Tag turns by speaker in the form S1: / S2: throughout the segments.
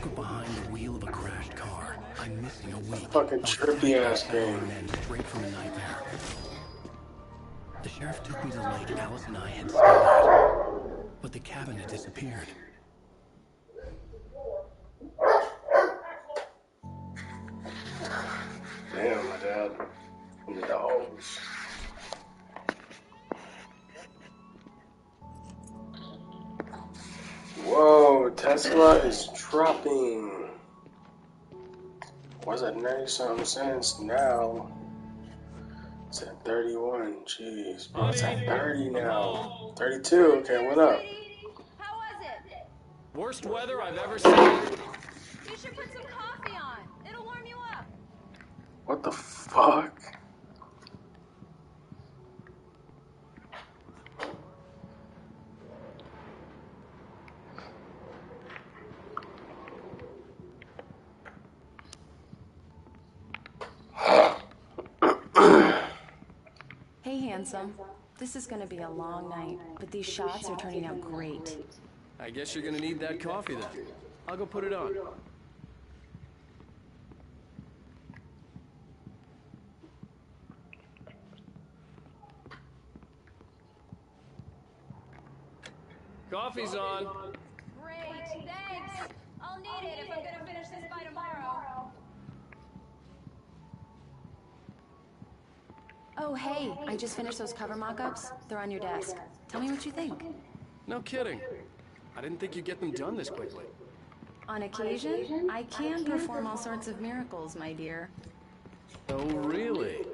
S1: put behind the wheel of a crashed car. I'm missing a week.
S2: Fucking
S1: I was
S2: trippy
S1: attacked by
S2: ass
S1: Fallon
S2: game.
S1: men straight from a nightmare. The sheriff took me to the lake Alice and I had stayed at, but the cabin had disappeared.
S2: Damn, my dad. And the dogs. Whoa, Tesla is dropping. Was at 90-something cents now. It's at 31. Jeez, bro, it's at 30 now. 32. Okay, what up?
S3: How was it?
S4: Worst weather I've ever seen.
S3: You should put some coffee on. It'll warm you up.
S2: What the fuck?
S5: Hey, handsome. This is gonna be a long night, but these shots are turning out great.
S4: I guess you're gonna need that coffee then. I'll go put it on. Coffee's on.
S3: Great, thanks. I'll need it if I'm gonna finish this by tomorrow.
S5: Oh, hey, I just finished those cover mock-ups. They're on your desk. Tell me what you think.
S4: No kidding. I didn't think you'd get them done this quickly.
S5: On occasion, I can perform all sorts of miracles, my dear.
S4: Oh, really?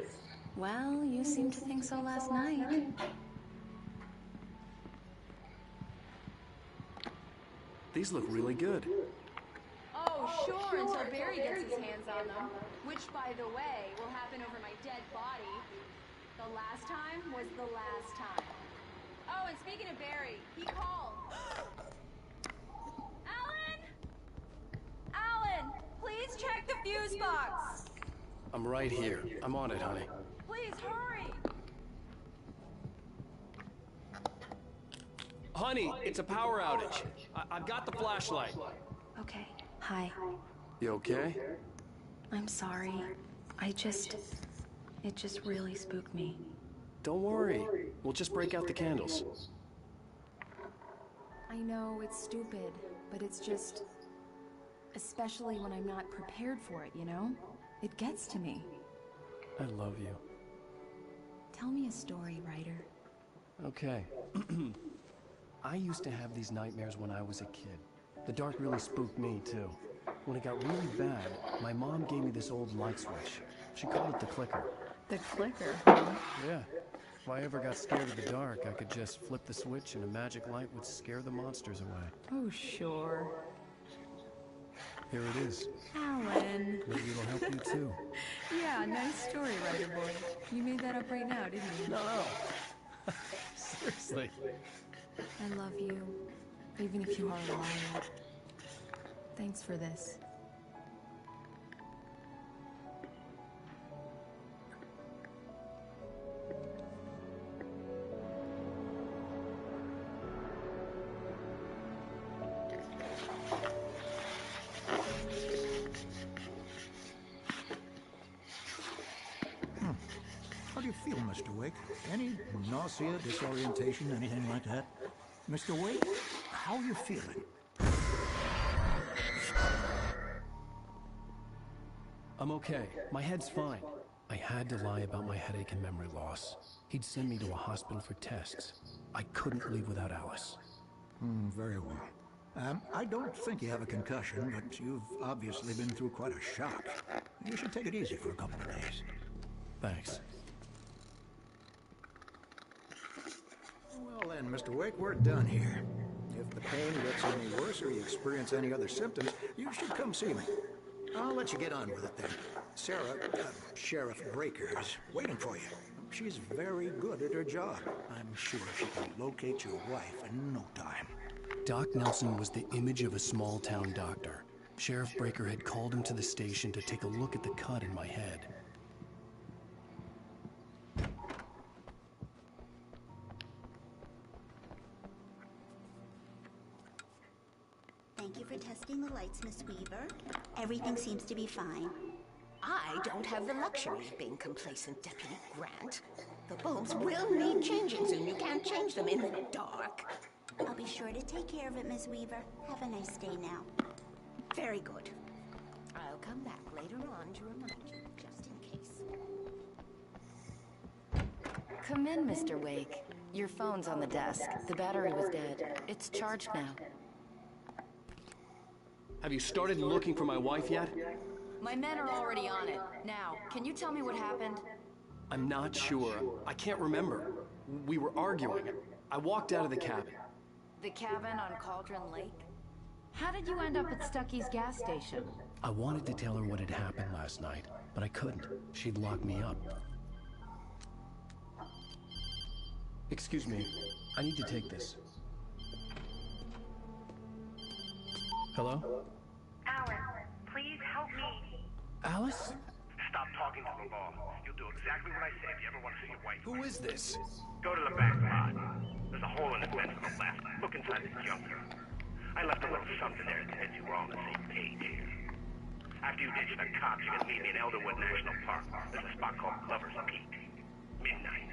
S5: Well, you seemed to think so last night.
S4: These look really good.
S3: Oh, sure, until Barry gets his hands on them. Which, by the way, will happen over my dead body. The last time was the last time. Oh, and speaking of Barry, he called. Alan! Alan, please check the fuse box.
S4: I'm right here. I'm on it, honey.
S3: Please hurry.
S4: Honey, it's a power outage. I've got the flashlight.
S5: Okay, hi.
S4: You okay?
S5: I'm sorry. It just really spooked me.
S4: Don't worry. We'll just break out the candles.
S5: I know it's stupid, but it's just... Especially when I'm not prepared for it, you know? It gets to me.
S4: I love you.
S5: Tell me a story, writer.
S4: Okay. I used to have these nightmares when I was a kid. The dark really spooked me, too. When it got really bad, my mom gave me this old light switch. She called it the clicker.
S5: The clicker?
S4: Yeah. If I ever got scared of the dark, I could just flip the switch and a magic light would scare the monsters away.
S5: Oh, sure.
S4: Here it is.
S5: Alan.
S4: Maybe it'll help you, too.
S5: Yeah, nice story, writer boy. You made that up right now, didn't you?
S4: No. Seriously.
S5: I love you, even if you are a liar. Thanks for this.
S6: How do you feel, Mr. Wake? Any nausea, disorientation, anything like that? Mr. Wake, how are you feeling?
S4: I'm okay. My head's fine. I had to lie about my headache and memory loss. He'd send me to a hospital for tests. I couldn't leave without Alice.
S6: Very well. I don't think you have a concussion, but you've obviously been through quite a shock. You should take it easy for a couple of days.
S4: Thanks.
S6: Well then, Mr. Wake, we're done here. If the pain gets any worse or you experience any other symptoms, you should come see me. I'll let you get on with it then. Sarah, Sheriff Breaker, is waiting for you. She's very good at her job. I'm sure she can locate your wife in no time.
S1: Doc Nelson was the image of a small-town doctor. Sheriff Breaker had called him to the station to take a look at the cut in my head.
S7: Thank Thank you for testing the lights, Miss Weaver. Everything seems to be fine.
S8: I don't have the luxury of being complacent, Deputy Grant. The bulbs will need changing soon. You can't change them in the dark.
S7: I'll be sure to take care of it, Miss Weaver. Have a nice day now.
S8: Very good. I'll come back later on to remind you, just in case.
S5: Come in, Mr. Wake. Your phone's on the desk. The battery was dead. It's charged now.
S4: Have you started looking for my wife yet?
S5: My men are already on it. Now, can you tell me what happened?
S4: I'm not sure. I can't remember. We were arguing. I walked out of the cabin.
S5: The cabin on Cauldron Lake? How did you end up at Stucky's gas station?
S4: I wanted to tell her what had happened last night, but I couldn't. She'd lock me up. Excuse me. I need to take this. Hello?
S9: Alice, please help me.
S4: Alice?
S10: Stop talking to the boss. You'll do exactly what I say if you ever want to see your wife.
S4: Who is this?
S10: Go to the back pod. There's a hole in the fence on the left. Look inside the junker. I left a little something there to convince you we're all on the same page here. After you ditch the cops, you're gonna meet me in Elderwood National Park. There's a spot called Lover's Peak. Midnight.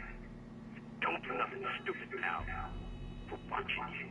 S10: Don't do nothing stupid, pal. We're watching you.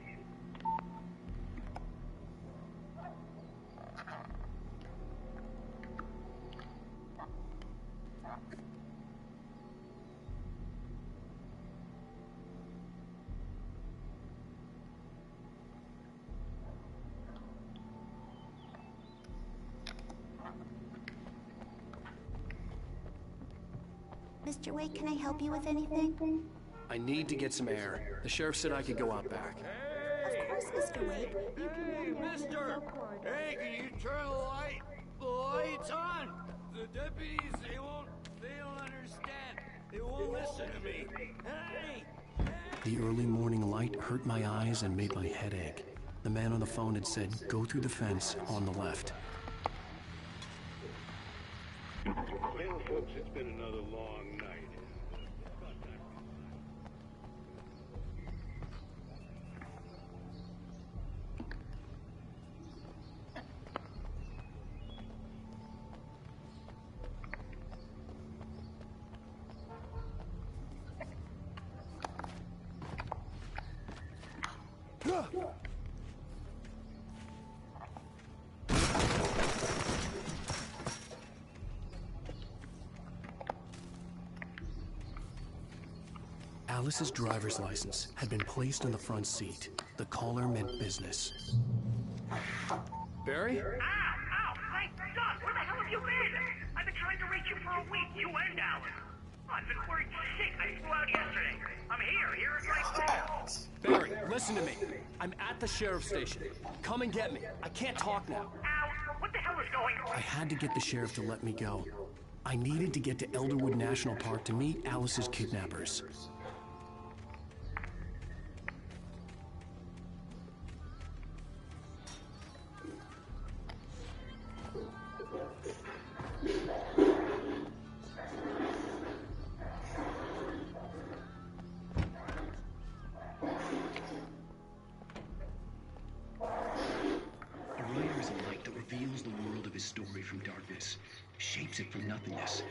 S7: Mr. Wake, can I help you with anything?
S4: I need to get some air. The sheriff said I could go out back.
S7: Of course, Mr. Wake. You can
S11: Hey, mister! Hey, can you turn the lights on? The deputies, they don't understand. They won't listen to me. Hey!
S4: The early morning light hurt my eyes and made my head ache. The man on the phone had said, go through the fence on the left.
S12: Well, folks, it's been another long night.
S4: Alice's driver's license had been placed on the front seat. The caller meant business. Barry?
S10: Ow! Ow! Thank God! Where the hell have you been? I've been trying to reach you for a week, you and Alice. Oh, I've been worried sick. I flew out yesterday. I'm here at right now.
S4: Barry, listen to me. I'm at the sheriff's station. Come and get me. I can't talk now.
S10: Ow! What the hell is going on?
S4: I had to get the sheriff to let me go. I needed to get to Elderwood National Park to meet Alice's kidnappers.
S1: Story from darkness, shapes it from nothingness,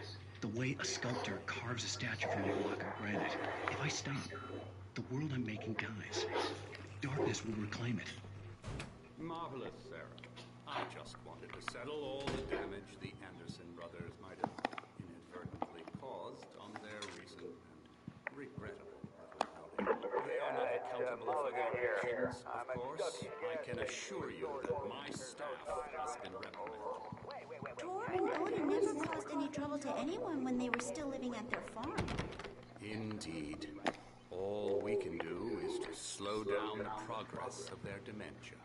S1: the way a sculptor carves a statue from a block of granite. If I stop, the world I'm making dies. Darkness will reclaim it.
S13: Marvelous, Sarah. I just wanted to settle all the damage the Anderson brothers might have inadvertently caused on their recent and regrettable little outing. They are not accountable for their actions, of course. I can assure you that my staff has been reprimanded.
S7: Tor and Odin never caused any trouble to anyone when they were still living at their farm.
S13: Indeed. All we can do is to slow down the progress of their dementia.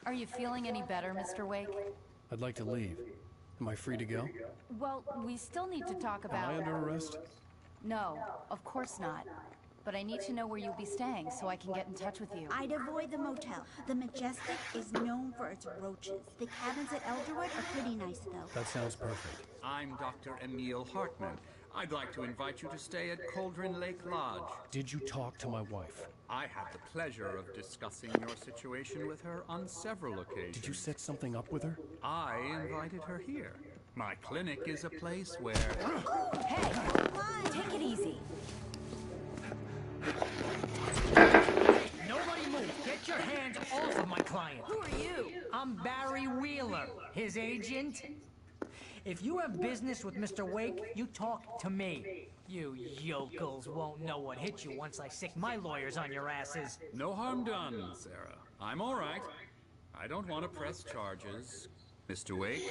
S5: Are you feeling any better, Mr. Wake?
S4: I'd like to leave. Am I free to go?
S5: Well, we still need to talk about...
S4: Am I under arrest?
S5: No, of course not. But I need to know where you'll be staying so I can get in touch with you.
S7: I'd avoid the motel. The Majestic is known for its roaches. The cabins at Elderwood are pretty nice, though.
S4: That sounds perfect.
S13: I'm Dr. Emil Hartman. I'd like to invite you to stay at Cauldron Lake Lodge.
S4: Did you talk to my wife?
S13: I had the pleasure of discussing your situation with her on several occasions.
S4: Did you set something up with her?
S13: I invited her here. My clinic is a place where...
S5: Hey, take it easy.
S14: Nobody move. Get your hands off of my client.
S5: Who are you?
S14: I'm Barry Wheeler, his agent. If you have business with Mr. Wake, you talk to me. You yokels won't know what hit you once I sick my lawyers on your asses.
S13: No harm done, Sarah. I'm all right. I don't want to press charges. Mr. Wake,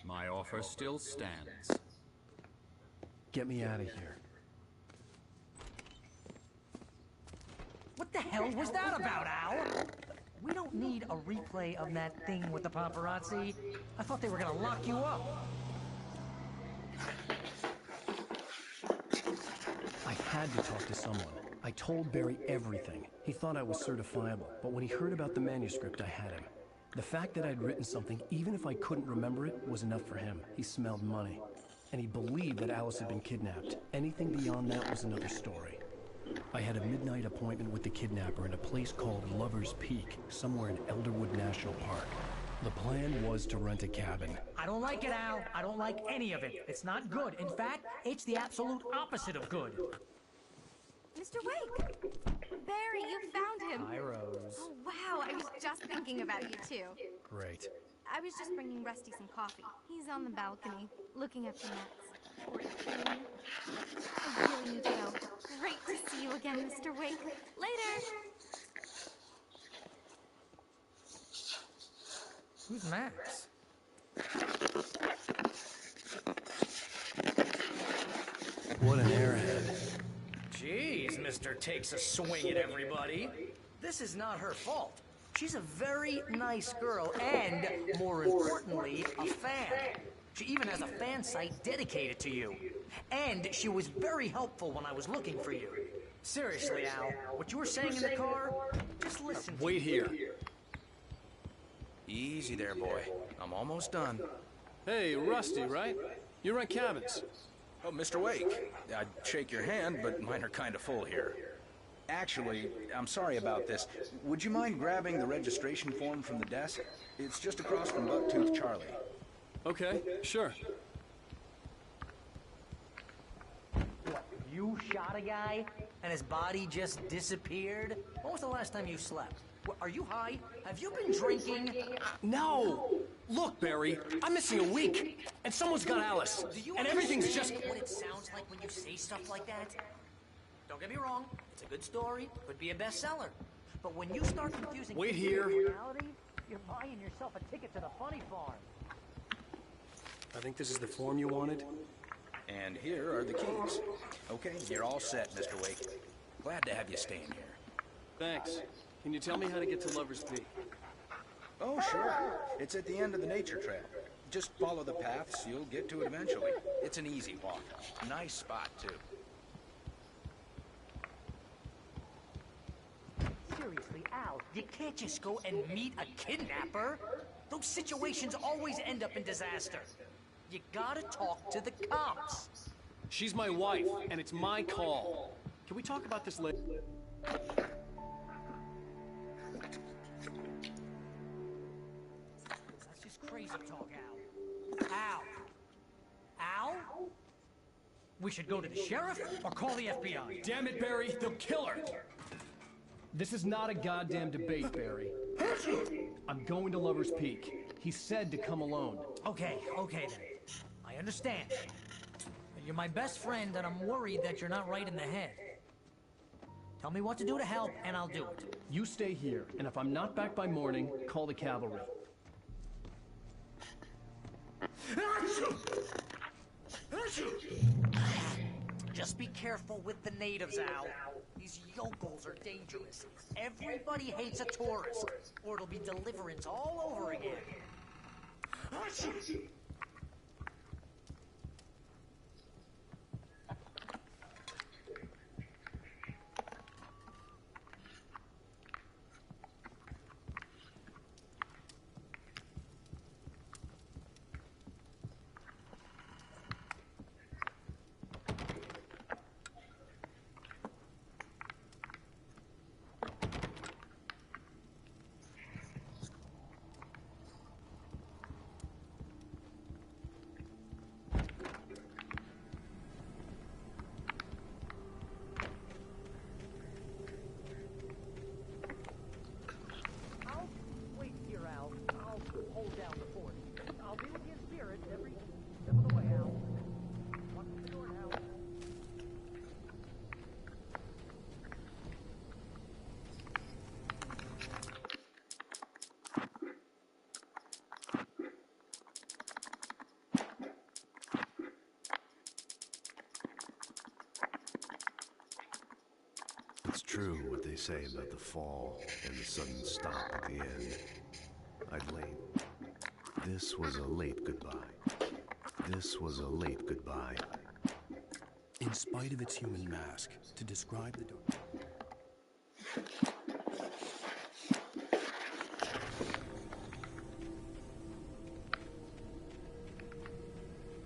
S13: my offer still stands.
S4: Get me out of here.
S14: What the hell was that about, Al? We don't need a replay of that thing with the paparazzi. I thought they were gonna lock you up.
S4: I had to talk to someone. I told Barry everything. He thought I was certifiable, but when he heard about the manuscript, I had him. The fact that I'd written something, even if I couldn't remember it, was enough for him. He smelled money. And he believed that Alice had been kidnapped. Anything beyond that was another story. I had a midnight appointment with the kidnapper in a place called Lover's Peak, somewhere in Elderwood National Park. The plan was to rent a cabin.
S14: I don't like it, Al. I don't like any of it. It's not good. In fact, it's the absolute opposite of good.
S3: Mr. Wake! Barry, you found him!
S4: Hi, Rose.
S3: Oh, wow, I was just thinking about you, too.
S4: Great.
S3: I was just bringing Rusty some coffee. He's on the balcony, looking at the nets. Poor thing. I really need to go. Great to see you again, Mr. Wake. Later!
S14: Who's Max?
S4: What an airhead.
S14: Jeez, Mr. Takes a swing at everybody. This is not her fault. She's a very nice girl and, more importantly, a fan. She even has a fan site dedicated to you. And she was very helpful when I was looking for you. Seriously, Al, what you were saying in the car, just listen.
S4: Wait here.
S15: Easy there, boy. I'm almost done.
S4: Hey, Rusty, right? You rent cabins.
S15: Oh, Mr. Wake. I'd shake your hand, but mine are kind of full here. Actually, I'm sorry about this. Would you mind grabbing the registration form from the desk? It's just across from Bucktooth Charlie.
S4: Okay, sure.
S14: What, you shot a guy and his body just disappeared? When was the last time you slept? What, are you high? Have you been drinking?
S4: No! Look, Barry, I'm missing a week, and someone's got Alice, and everything's just...
S14: What it sounds like when you say stuff like that? Don't get me wrong, it's a good story, could be a bestseller. But when you start confusing...
S4: Wait here.
S14: ...reality, you're buying yourself a ticket to the funny farm.
S4: I think this is the form you wanted.
S15: And here are the keys. Okay, you're all set, Mr. Wake. Glad to have you staying here.
S4: Thanks. Can you tell me how to get to Lover's Peak?
S15: Oh, sure. It's at the end of the nature trail. Just follow the paths, you'll get to it eventually. It's an easy walk. Nice spot, too.
S14: Seriously, Al, you can't just go and meet a kidnapper. Those situations always end up in disaster. You gotta talk to the cops.
S4: She's my wife, and it's my call. Can we talk about this later?
S14: That's just crazy talk, Al. Al? Al? We should go to the sheriff or call the FBI.
S4: Damn it, Barry, they'll kill her! This is not a goddamn debate, Barry. I'm going to Lover's Peak. He said to come alone.
S14: Okay then. I understand. You're my best friend, and I'm worried that you're not right in the head. Tell me what to do to help, and I'll do it.
S4: You stay here, and if I'm not back by morning, call the cavalry.
S14: Just be careful with the natives, Al. These yokels are dangerous. Everybody hates a tourist, or it'll be Deliverance all over again.
S16: It's true what they say about the fall and the sudden stop at the end. This was a late goodbye. This was a late goodbye.
S4: In spite of its human mask, to describe the dark...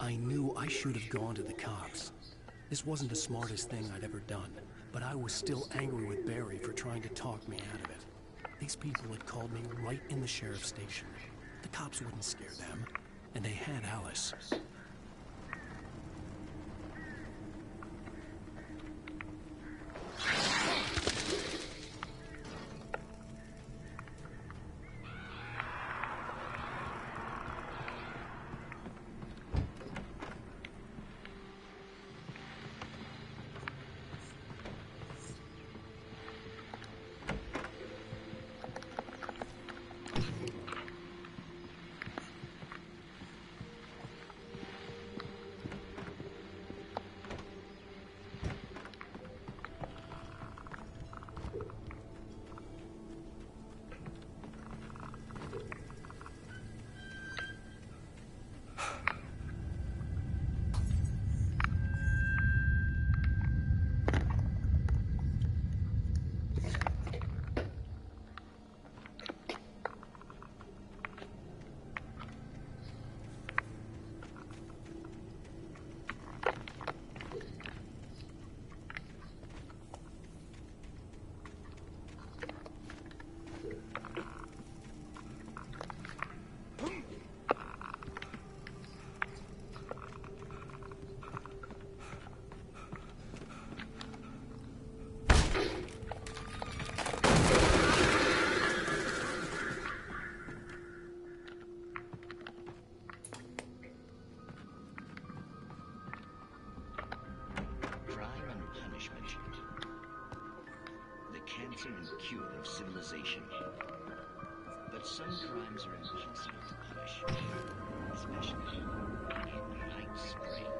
S4: I knew I should have gone to the cops. This wasn't the smartest thing I'd ever done, but I was still angry with Barry for trying to talk me out of it. These people had called me right in the sheriff's station. The cops wouldn't scare them, and they had Alice.
S1: Cure of civilization. But some crimes are impossible to punish, especially in Light Springs.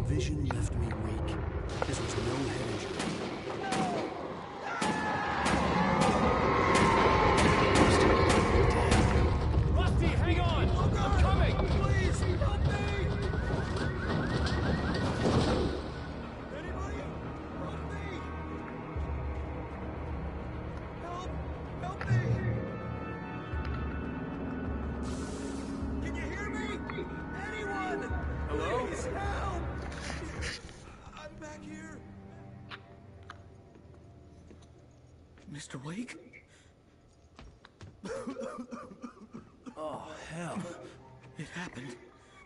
S4: Vision left me weak. This was no head injury.
S11: Rusty, hang on! I'm coming! Please, help me! Anybody? Help me! Help me! Can you hear me? Anyone?
S14: Hello?
S11: Please, help! I'm back here. Mr. Wake?
S14: Oh, hell.
S11: It happened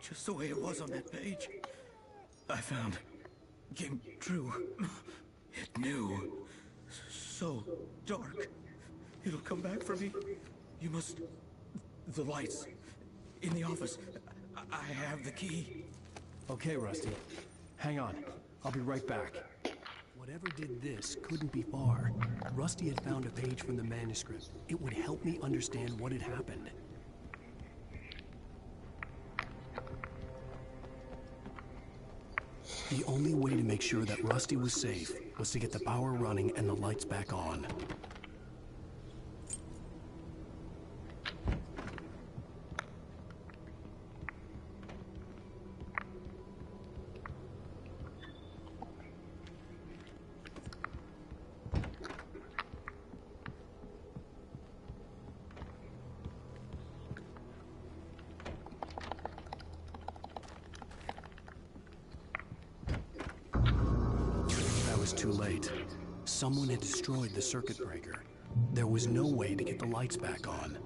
S11: just the way it was on that page. I found came true. It knew. So dark. It'll come back for me. You must... The lights. In the office. I have the key.
S4: Okay, Rusty. Hang on. I'll be right back. Whatever did this couldn't be far. Rusty had found a page from the manuscript. It would help me understand what had happened. The only way to make sure that Rusty was safe was to get the power running and the lights back on. Too late. Someone had destroyed the circuit breaker. There was no way to get the lights back on.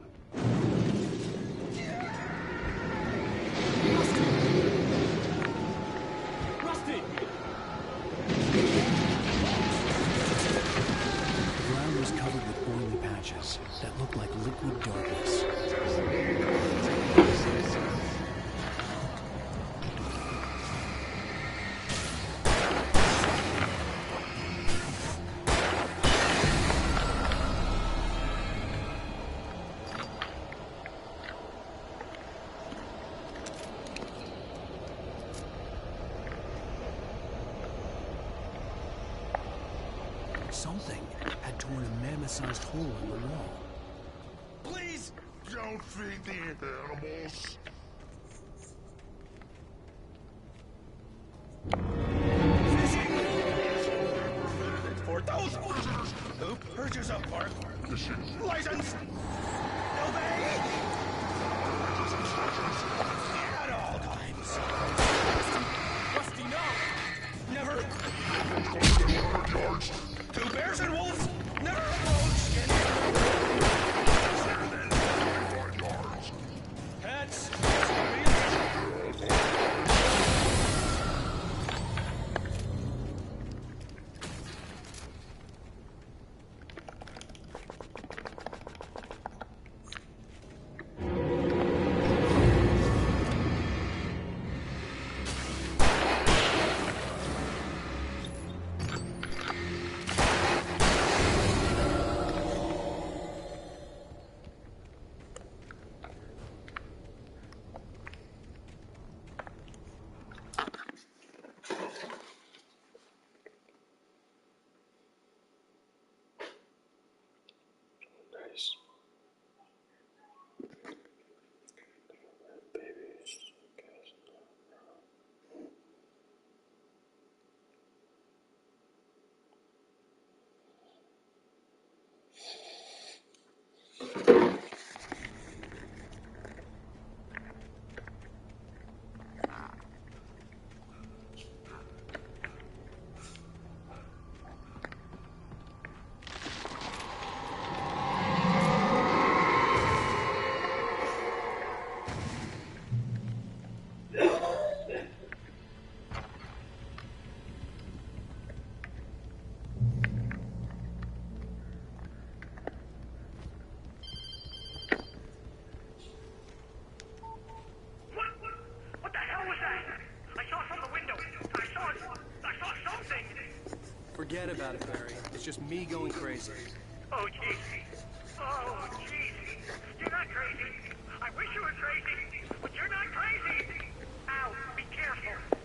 S4: Something had torn a mammoth-sized hole in the wall.
S17: Please! Don't feed the animals.
S11: For those who purchase a park license, obey at all times. Rusty, no! Never. Two bears and wolves never approach. Pets.
S2: Nice.
S4: Forget about it, Barry. It's just me going crazy.
S10: Oh, jeez. Oh, jeez. You're not crazy. I wish you were crazy, but you're not crazy. Ow, be careful.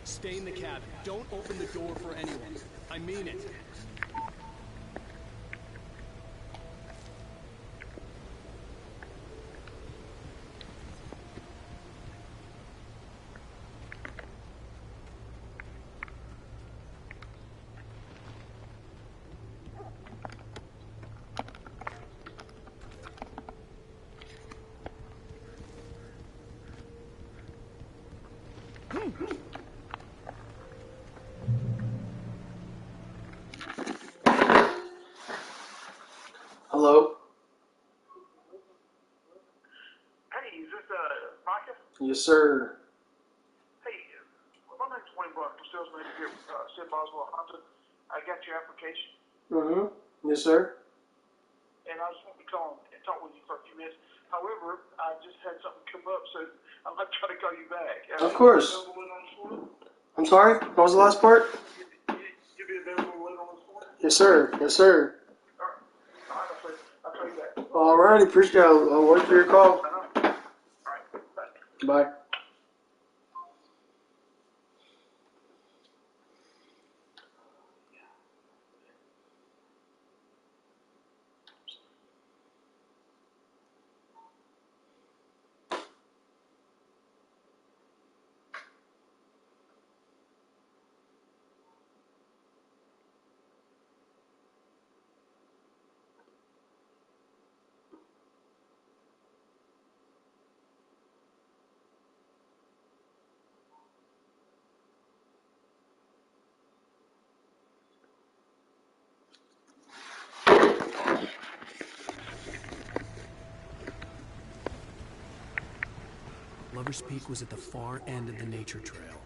S4: Stay in the cabin. Don't open the door for anyone. I mean it.
S2: Hello?
S18: Hey, is this, Micah?
S2: Yes, sir.
S18: Hey, my name's Wayne Buck, the sales manager here at Sid Boswell Honda. I got your application,
S2: Mm-hmm. Yes, sir.
S18: and I just want to call and talk with you for a few minutes. However, I just had something come up, so I'm not trying to call you back.
S2: Of course. I'm sorry? What was the last part?
S18: You'll be available later on this morning?
S2: Yes, sir. Yes, sir.
S18: I'll call you back.
S2: Alrighty, appreciate it. I'll wait for your call. Bye.
S4: Lover's Peak was at the far end of the nature trail.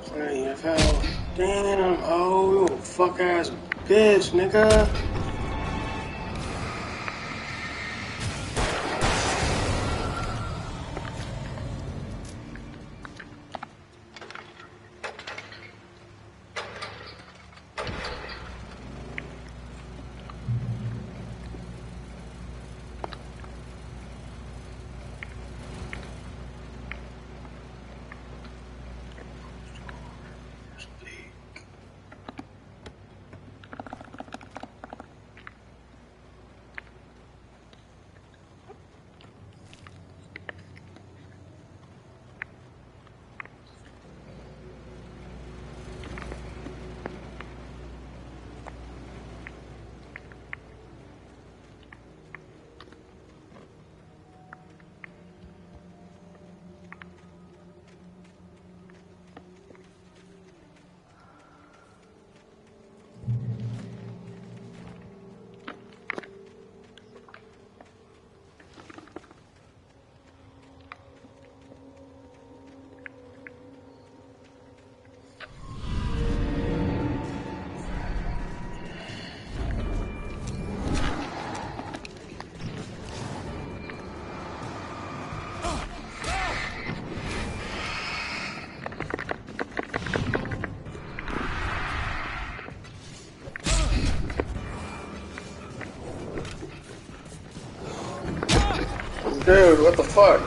S2: Stop playing UFL. Damn, oh, you a fuck ass bitch, nigga. Dude, what the fuck?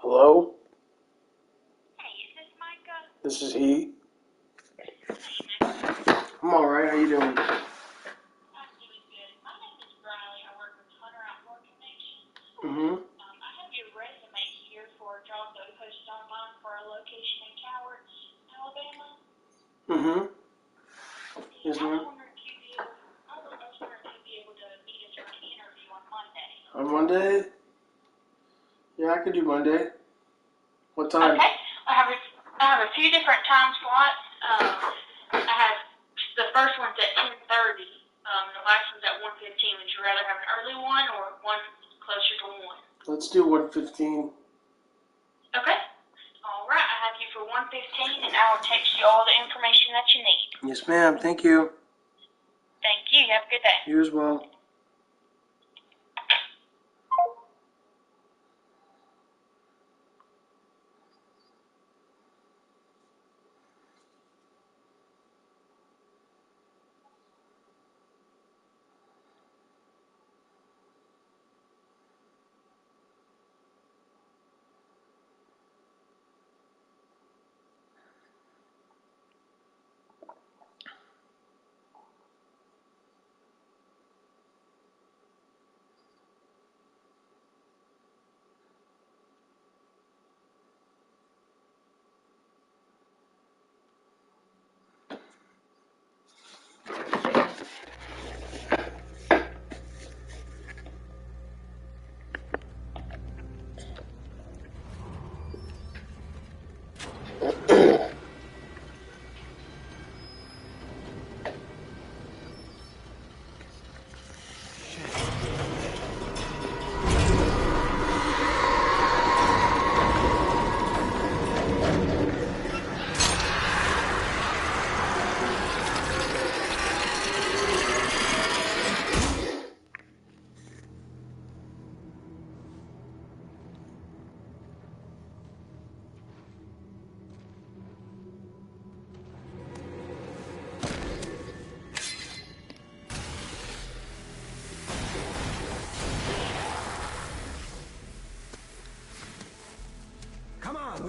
S2: Hello?
S9: Hey, is this Micah?
S2: This is he. I'm alright, how you doing?
S9: I'm doing good. My name is Riley. I work with Hunter Outdoor Connections.
S2: Mm-hmm.
S9: I have your resume here for a job that we posted online for a location in Cowards, Alabama.
S2: Mm-hmm. Yes,
S9: I was
S2: ma'am.
S9: wondering if you'd be able to meet us for an interview on Monday.
S2: On Monday? Yeah, I could do Monday. What time?
S9: Okay. I have a few different time slots. I have the first one's at 10:30. The last one's at 1:15. Would you rather have an early one or one closer to 1?
S2: Let's do 1:15.
S9: Okay. All right. I have you for 1:15, and I will text you all the information that you need.
S2: Yes, ma'am. Thank you.
S9: Thank you. Have a good day.
S2: You as well.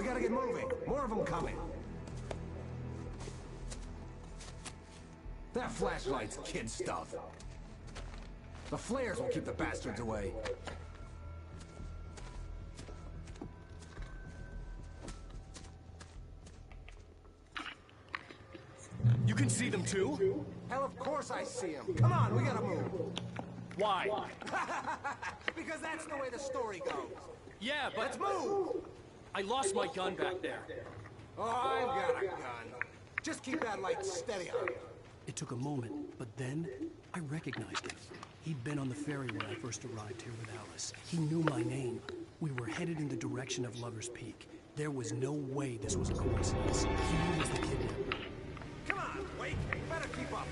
S19: gotta get moving. More of them coming. That flashlight's kid stuff. The flares will keep the bastards away.
S4: You can see them too?
S19: Hell, of course I see them. Come on, we gotta move.
S4: Why?
S19: Because that's the way the story goes.
S4: Yeah, but...
S19: Let's move!
S4: I lost my gun back there.
S19: Oh, I've got a gun. Just keep that light steady on.
S4: It took a moment, but then I recognized him. He'd been on the ferry when I first arrived here with Alice. He knew my name. We were headed in the direction of Lover's Peak. There was no way this was a coincidence. He was the kidnapper.
S19: Come on, Wake. Better keep up.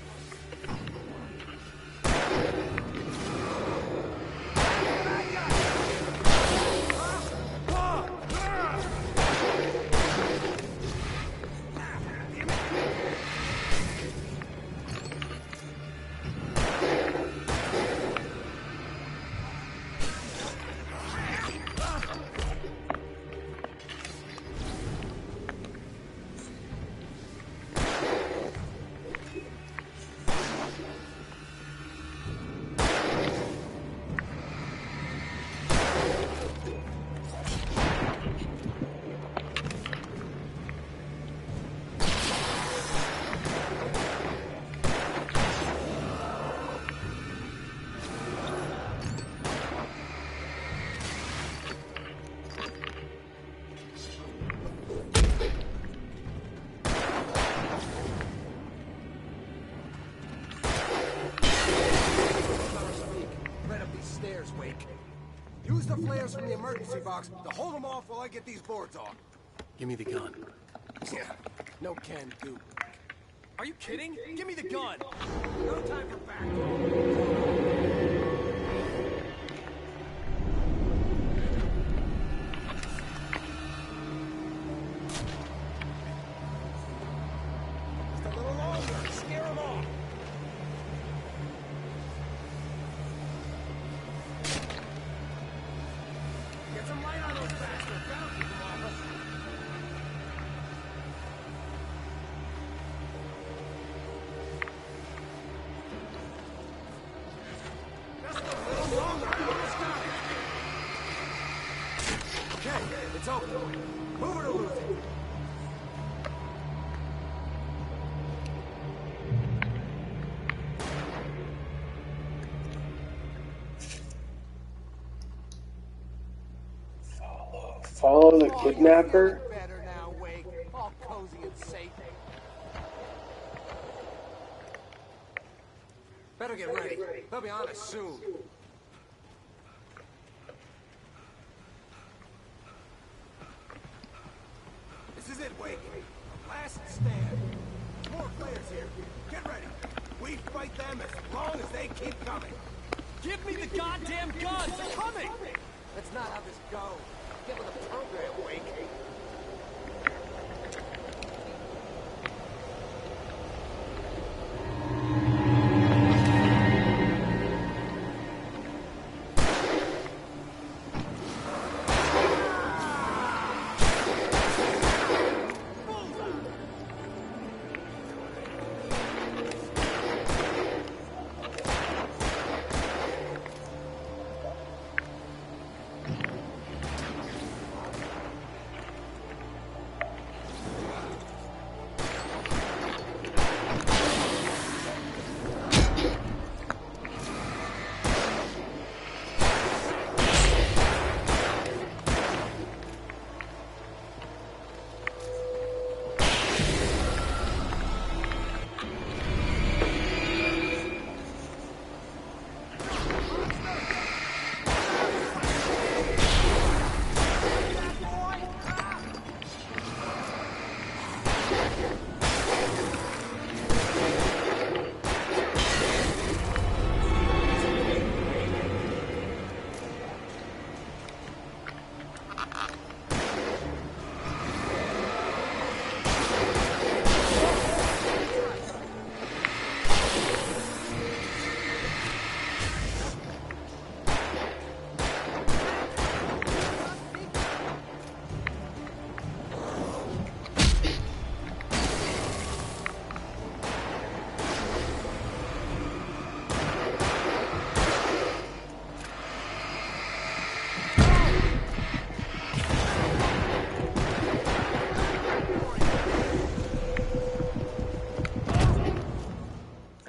S19: Use the flares from the emergency box to hold them off while I get these boards off.
S4: Give me the gun.
S19: Yeah, no can do.
S4: Are you kidding? Give me the gun!
S19: No time for back. Just a little longer. Scare them off. Get some light on those bastards. That'll keep them off us. Just a little longer. I almost got it. Okay, it's open. Move it or lose it.
S2: Follow the kidnapper?
S19: Better now, Wake. All cozy and safe. Better get ready. They'll be on us soon. This is it, Wake. A last stand. More players here. Get ready. We fight them as long as they keep coming.
S4: Give me the goddamn guns! They're coming!
S19: That's not how this goes. Get with the program, Wake.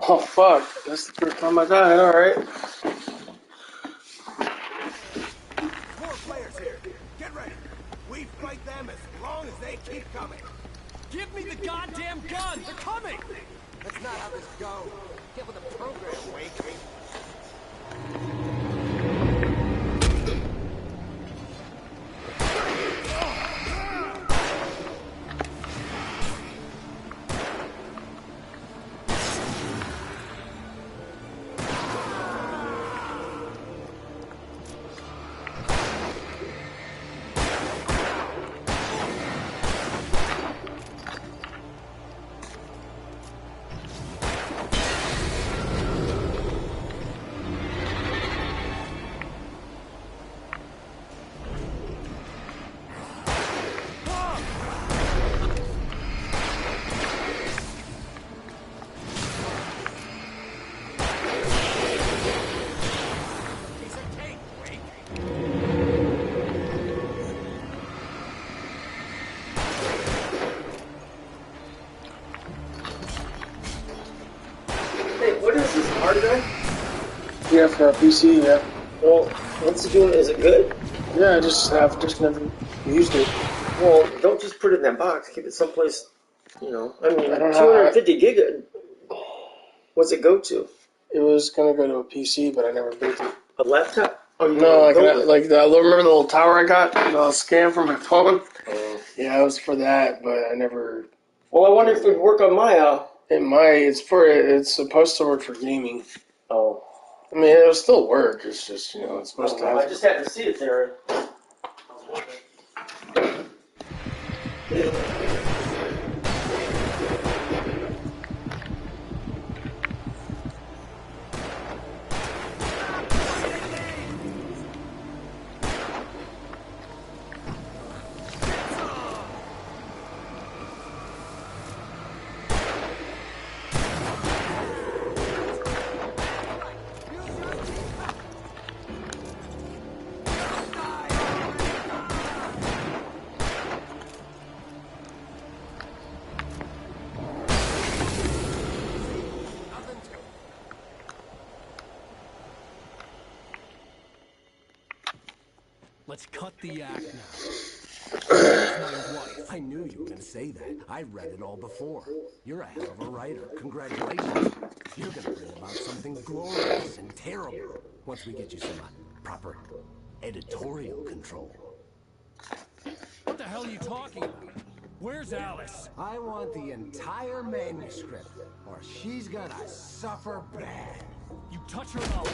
S2: Oh fuck, that's the first time I died, alright.
S19: More players here. Get ready. We fight them as long as they keep coming.
S14: Give me the goddamn gun! They're coming!
S19: That's not how this goes. Get with the program, Wake.
S2: Yeah, for a PC, yeah.
S20: Well, what's it doing? Is it good?
S2: Yeah, I just never used it.
S20: Well, don't just put it in that box. Keep it someplace, you know. I mean,
S2: I don't know
S20: 250 gig. What's it go to?
S2: It was gonna go to a PC, but I never built it.
S20: A laptop? Oh, you
S2: No,
S20: remember
S2: the little tower I got, the scam from my phone. Yeah, it was for that, but I never.
S20: Well, I wonder if it would work on my.
S2: It's supposed to work for gaming.
S20: Oh.
S2: I mean, it'll still work. It's just, it's supposed to have.
S20: I just had to see it there.
S4: Let's cut the act now. That's my wife.
S21: I knew you were going to say that. I read it all before. You're a hell of a writer. Congratulations. You're going to bring about something glorious and terrible once we get you some proper editorial control.
S4: What the hell are you talking about? Where's Alice?
S21: I want the entire manuscript, or she's gonna suffer bad.
S4: You touch her mouth.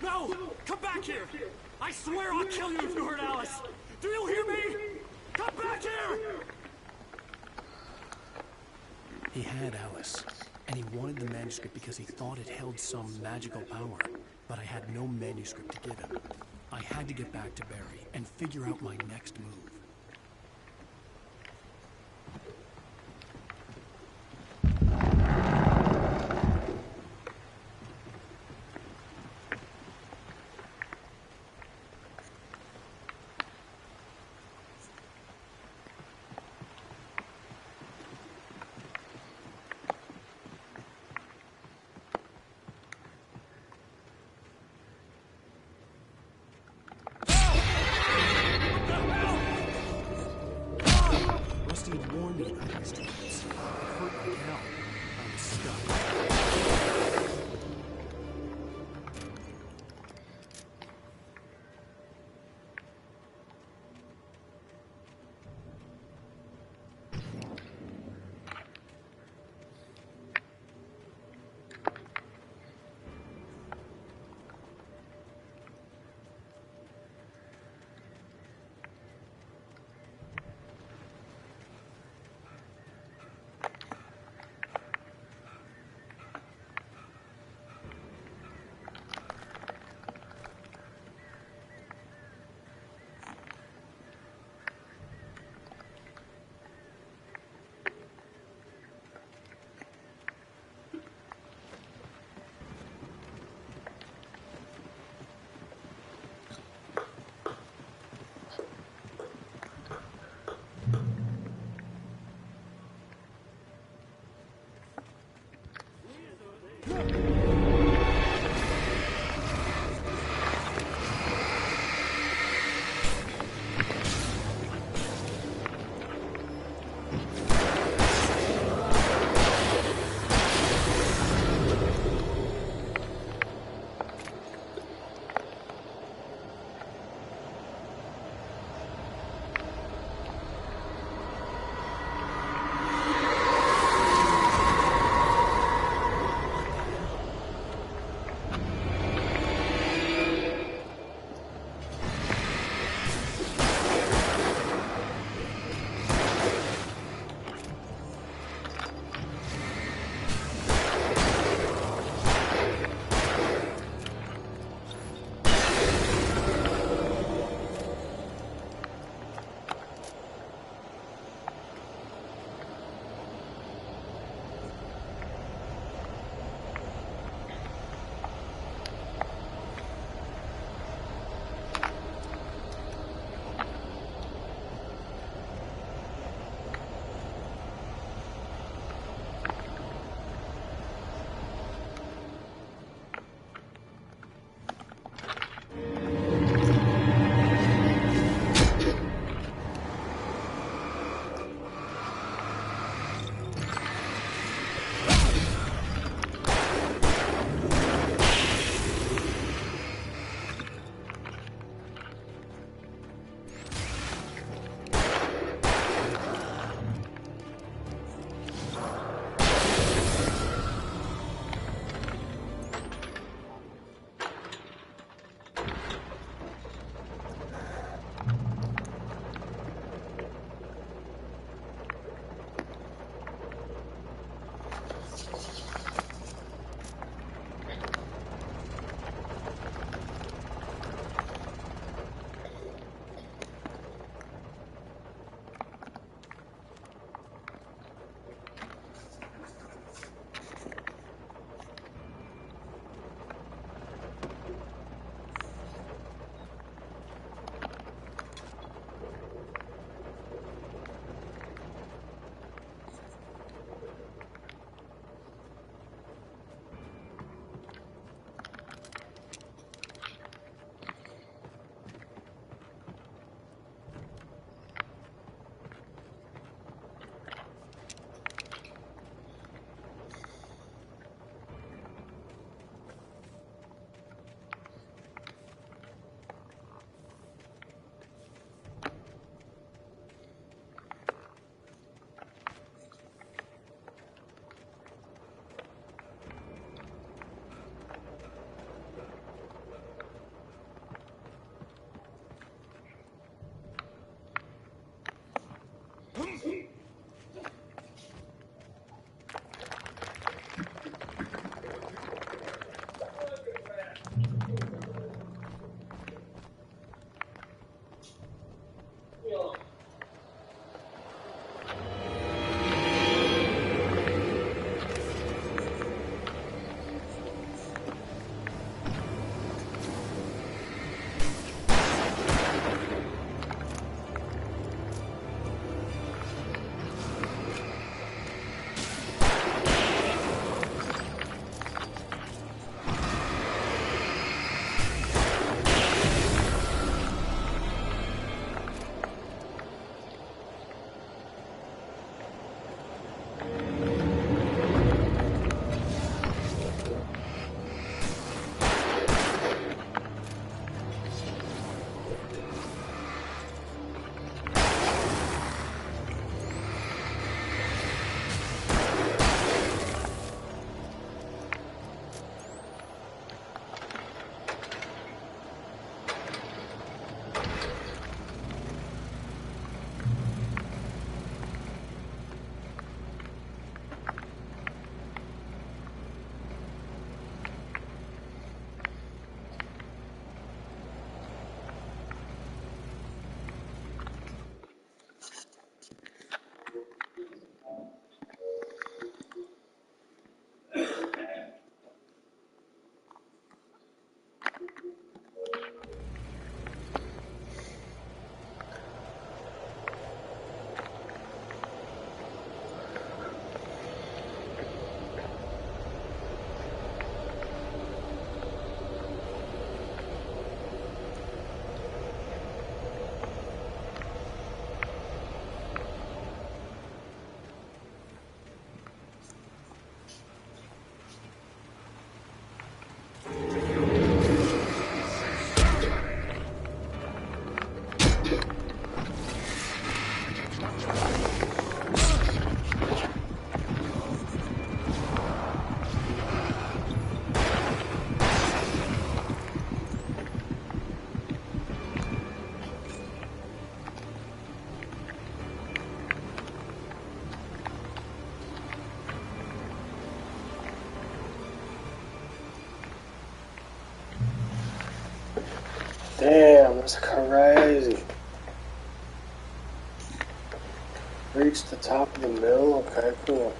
S4: No! Come back here! I swear I'll kill you if you hurt Alice! Do you hear me? Come back here! He had Alice, and he wanted the manuscript because he thought it held some magical power. But I had no manuscript to give him. I had to get back to Barry and figure out my next move. Rusty had warned me about these times. It hurt like hell. I was stuck.
S2: Damn, that's crazy. Reach the top of the mill? Okay, cool.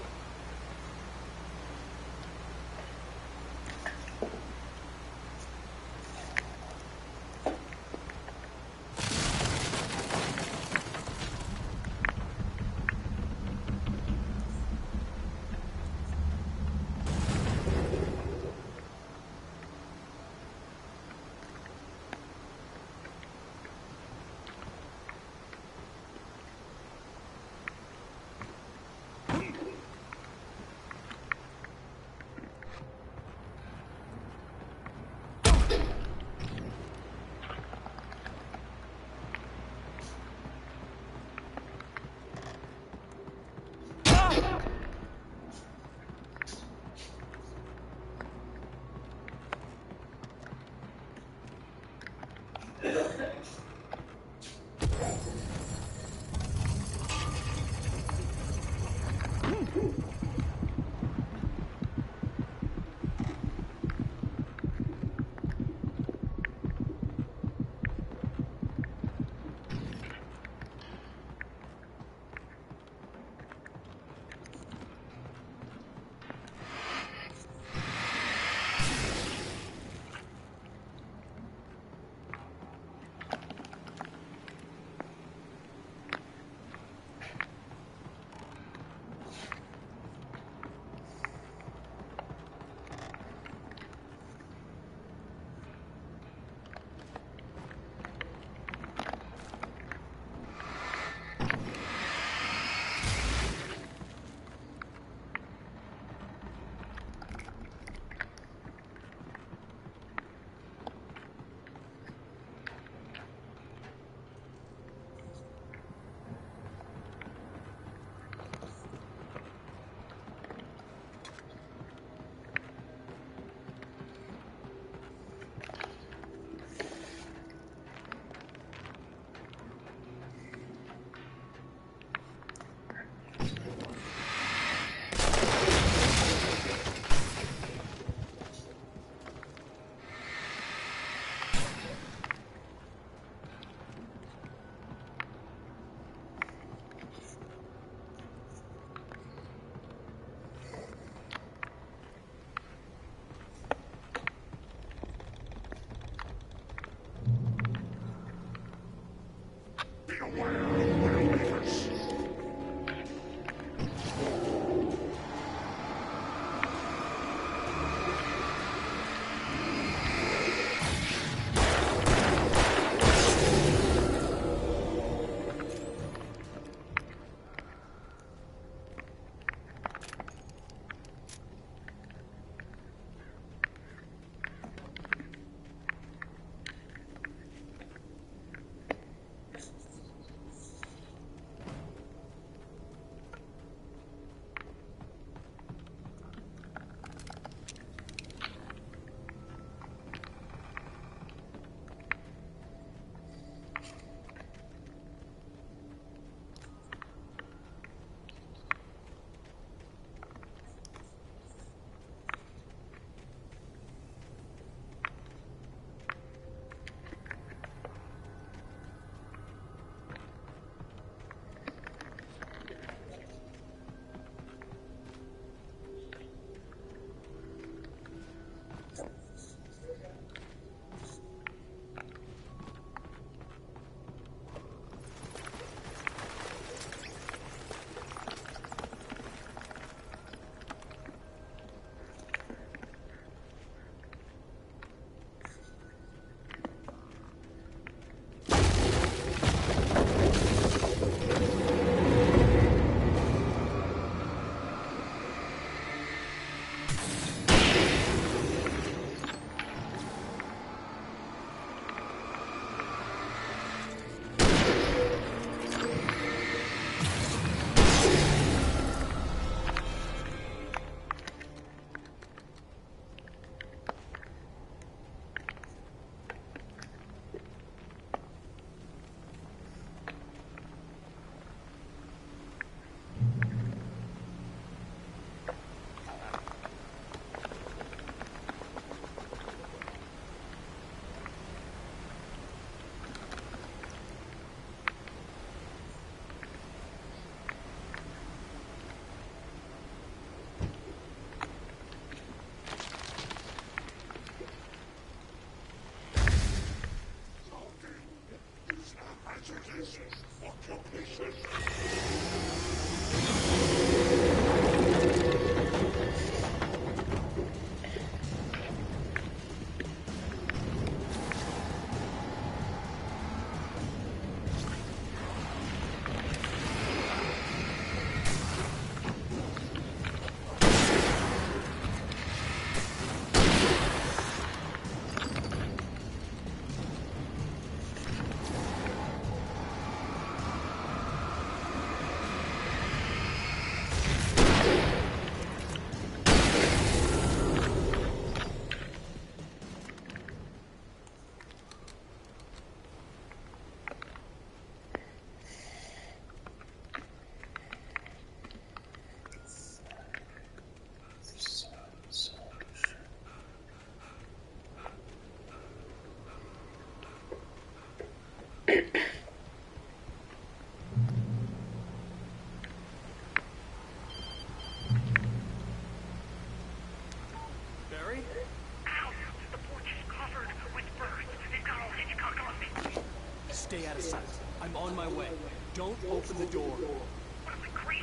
S4: Don't open the door.
S10: What am I, crazy?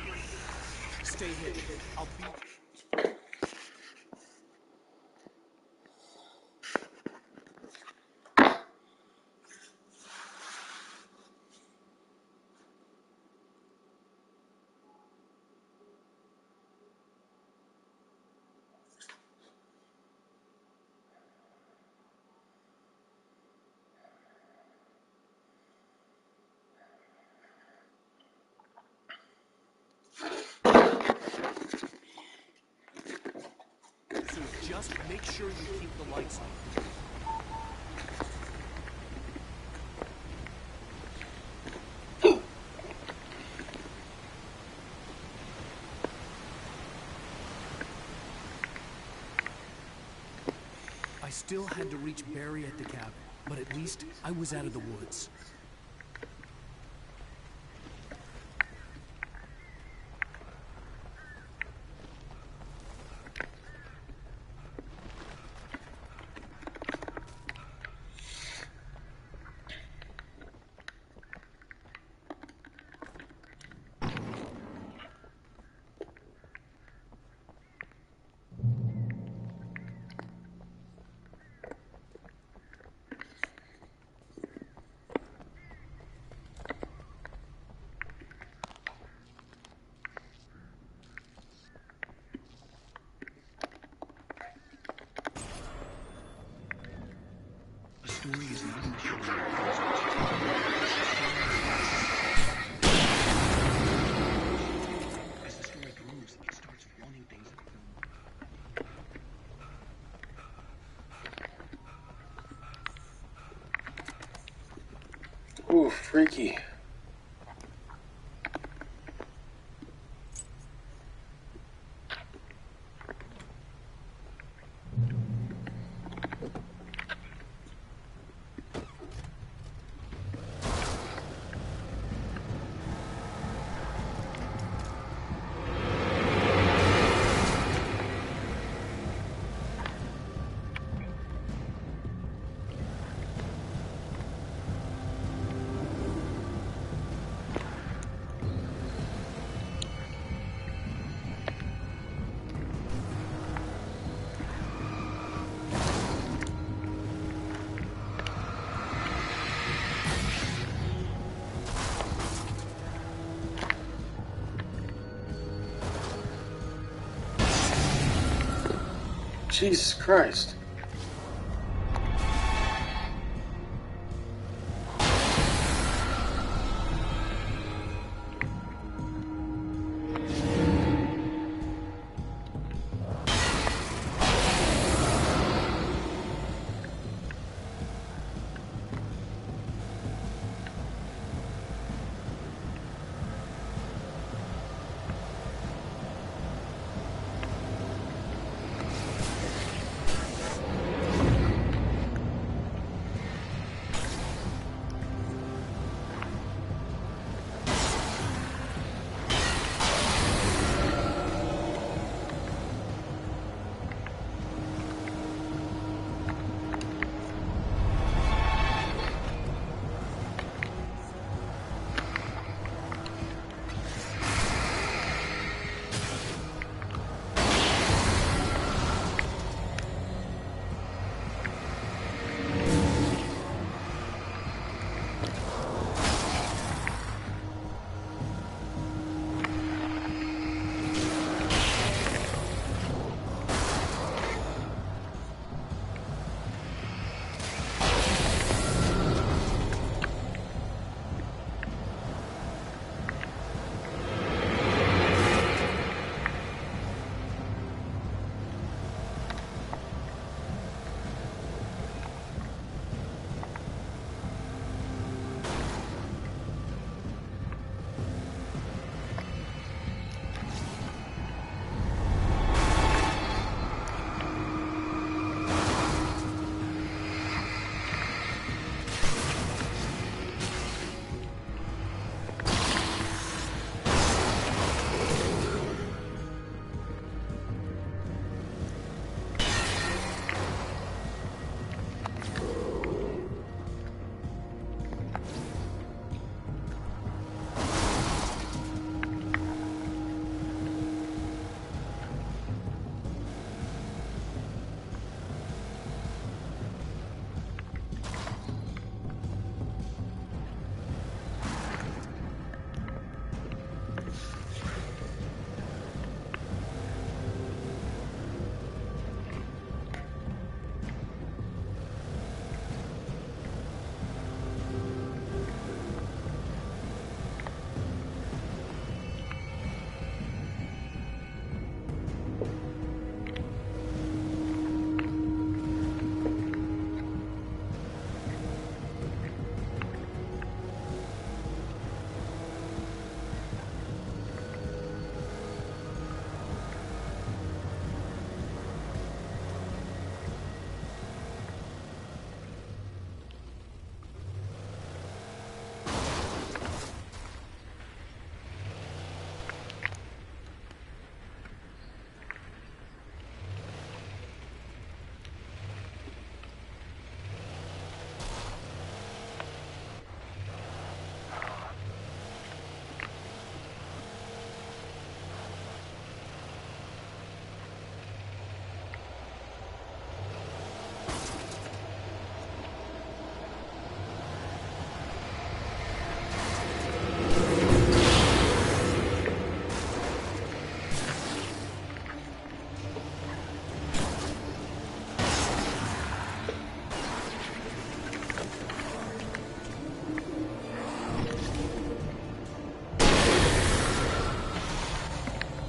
S4: Stay hidden. I'll be... So just make sure you keep the lights on. I still had to reach Barry at the cabin, but at least I was out of the woods.
S1: A story is not in the show. As the story grows, it starts wanting things that don't.
S2: Ooh, freaky. Jesus Christ.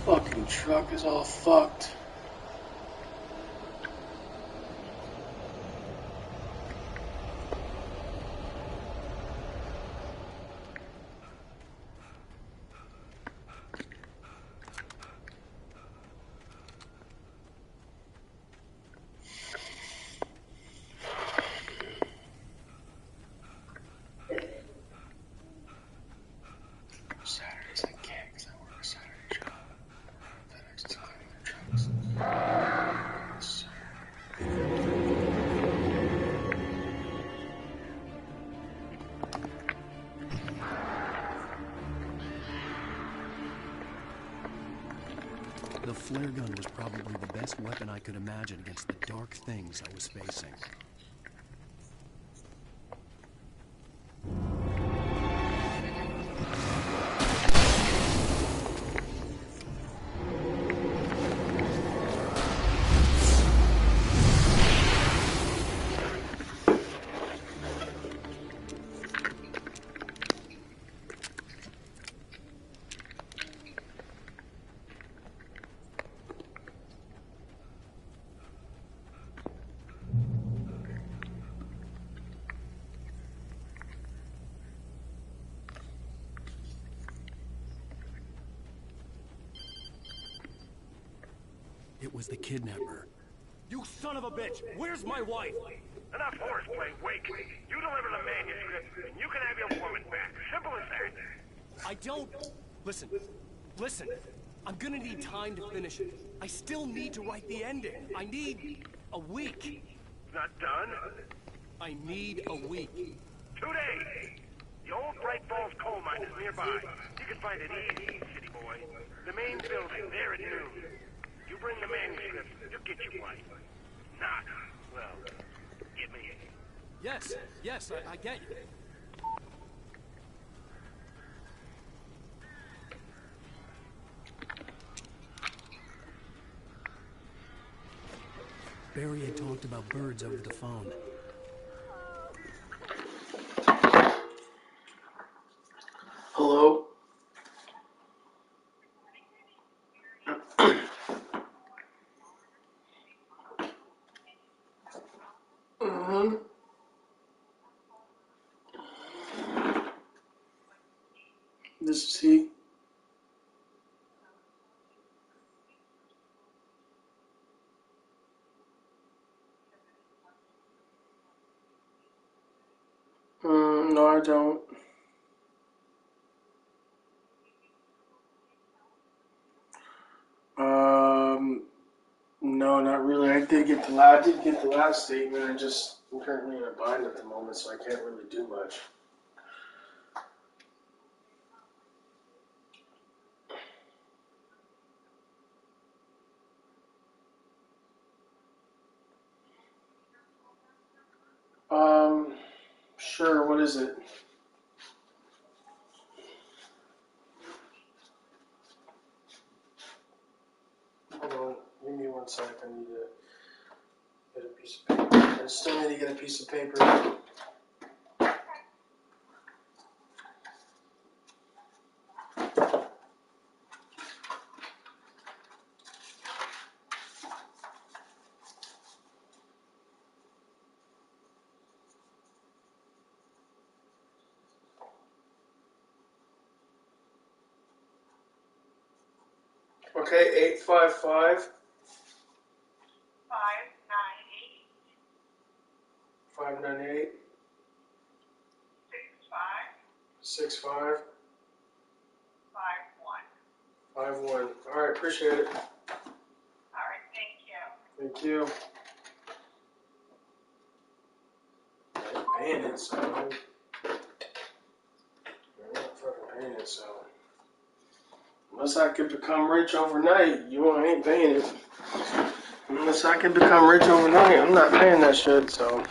S2: fucking truck is all fucked. Saturdays I can't because I work a Saturday job. FedEx is cleaning their trucks.
S4: The flare gun was probably the best weapon I could imagine against the dark things I was facing. It was the kidnapper.
S19: You son of a bitch! Where's my wife?
S10: Enough horseplay, Wake. You deliver the manuscript, and you can have your woman back. Simple as that.
S4: I don't... Listen. I'm gonna need time to finish it. I still need to write the ending. I need a week.
S10: Not done?
S4: I need a week.
S10: 2 days. The old Bright Falls coal mine is nearby. You can find it easy, city boy. The main building, there at noon. You bring the manuscript, you'll get your wife. Not, well, get me.
S4: Yes, I get you. Barry had talked about birds over the phone.
S2: Hello? This is he. No, I don't. No, not really. I did get the last statement. I'm currently in a bind at the moment, so I can't really do much. Sure, what is it? Hold on, give me 1 sec, I need to get a piece of paper. I still need to get a piece of paper. Okay, 855 598 65 51. All right, appreciate it.
S9: All right,
S2: Thank you. I ain't paying it, so I'm not fucking paying it, so unless I could become rich overnight, I ain't paying it. Unless I can become rich overnight, I'm not paying that shit, so.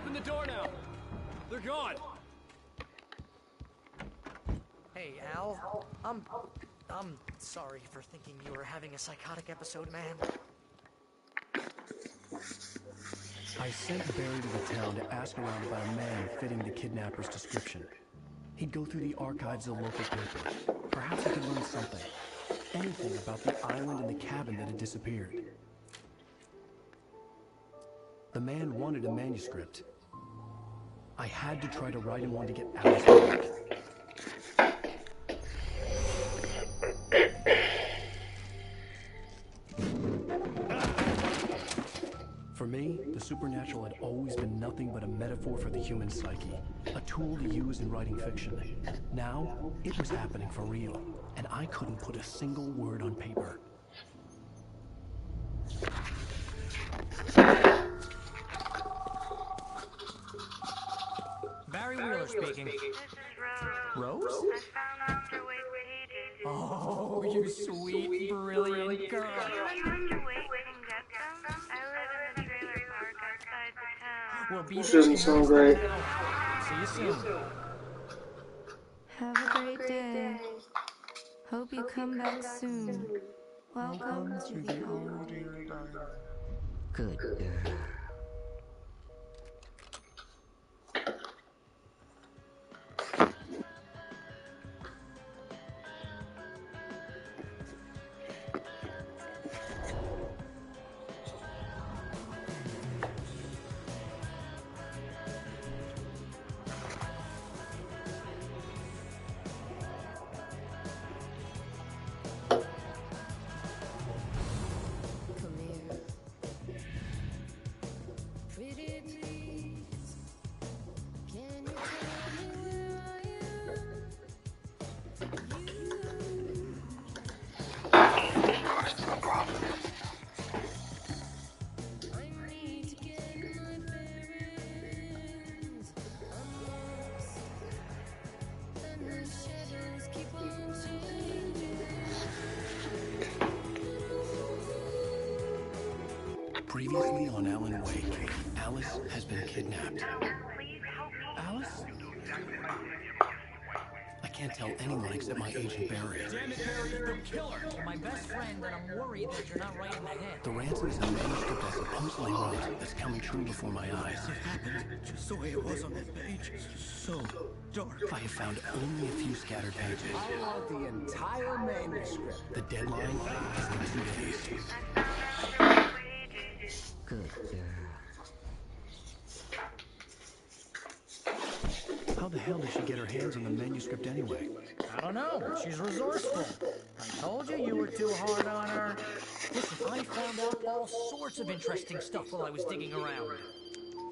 S4: Open the door now. They're gone.
S14: Hey, Al. I'm sorry for thinking you were having a psychotic episode, man.
S4: I sent Barry to the town to ask around about a man fitting the kidnapper's description. He'd go through the archives of the local paper. Perhaps he could learn something. Anything about the island and the cabin that had disappeared. The man wanted a manuscript. I had to try to write him one to get Alice back. For me, the supernatural had always been nothing but a metaphor for the human psyche, a tool to use in writing fiction. Now, it was happening for real, and I couldn't put a single word on paper.
S14: Barry Wheeler speaking.
S6: This is
S14: Rose?
S6: I found Mr. Wake's pages.
S14: Oh, you sweet, brilliant girl.
S6: Are you and Mr. Wake can get them? I live in the trailer park outside the town.
S14: We'll be
S2: This doesn't sound great.
S14: See you soon.
S5: Have a great day. Hope you come back soon. Welcome to the old
S14: Good girl.
S4: Previously on Alan Wake, Alice has been kidnapped. Alice? I can't tell anyone except my agent Barry.
S14: Damn it, Barry, they'll kill her. My best friend, and I'm worried that you're not right in the head.
S4: The ransom is a manuscript I supposedly wrote that's coming true before my eyes.
S11: It happened just the way it was on that page. So dark.
S4: I have found only a few scattered pages.
S21: I want the entire manuscript.
S4: The deadline is in 2 days.
S14: Good girl.
S4: How the hell did she get her hands on the manuscript anyway?
S14: I don't know. She's resourceful. I told you were too hard on her. Listen, I found out all sorts of interesting stuff while I was digging around.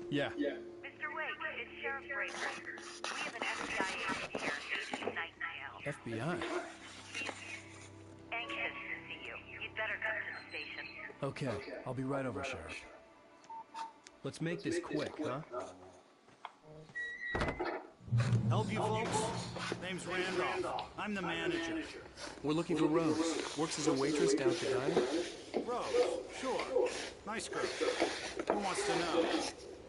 S4: Yeah.
S6: Mr. Wake, it's Sheriff Braker. We have an FBI agent here, Agent Nightingale.
S4: FBI?
S6: He's anxious to see you. You'd better come to the station.
S4: Okay, I'll be right over, Sheriff. Let's make this quick, huh?
S22: Help you folks? Name's Randolph. I'm the manager.
S4: We're looking for Rose. Works as a waitress down at the diner.
S22: Rose, sure. Nice girl. Who wants to know?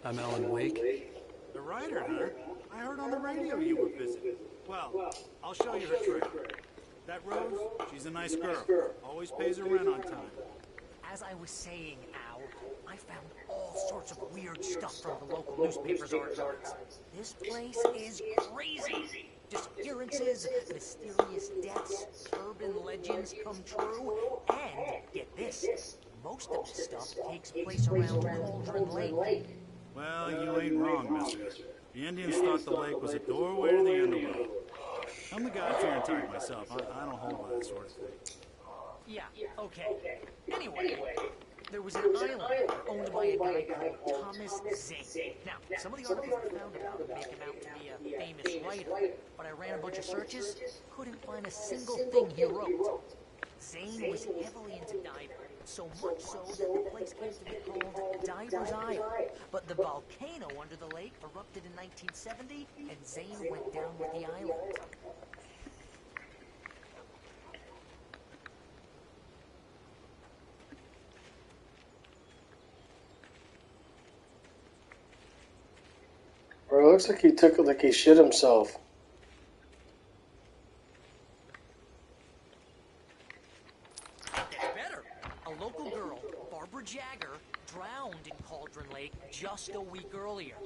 S4: I'm Alan Wake.
S22: The writer, huh? I heard on the radio you were visiting. Well, I'll show you her trick. That Rose, she's a nice girl. Always pays her rent on time.
S14: As I was saying, Al, I found all sorts of weird stuff from the local newspaper's archives. This place is crazy. Disappearances, mysterious deaths, urban legends come true, and get this, most of this stuff takes place around Cauldron Lake.
S22: Well, you ain't wrong, mister. The Indians thought the lake was a doorway to the underworld. I'm the God-fearing type myself. I don't hold by that sort of thing.
S14: Yeah, okay. Anyway, there was an island owned by a guy called Thomas Zane. Now, some of the articles I found about him make him out to be a famous writer, but I ran a bunch of searches, couldn't find a single thing he wrote. Zane was heavily into diving, so much so that the place came to be called Diver's Isle. But the volcano under the lake erupted in 1970, and Zane went down with the island.
S2: looks like he took it like he shit himself.
S14: It's better. A local girl, Barbara Jagger, drowned in Cauldron Lake just a week earlier.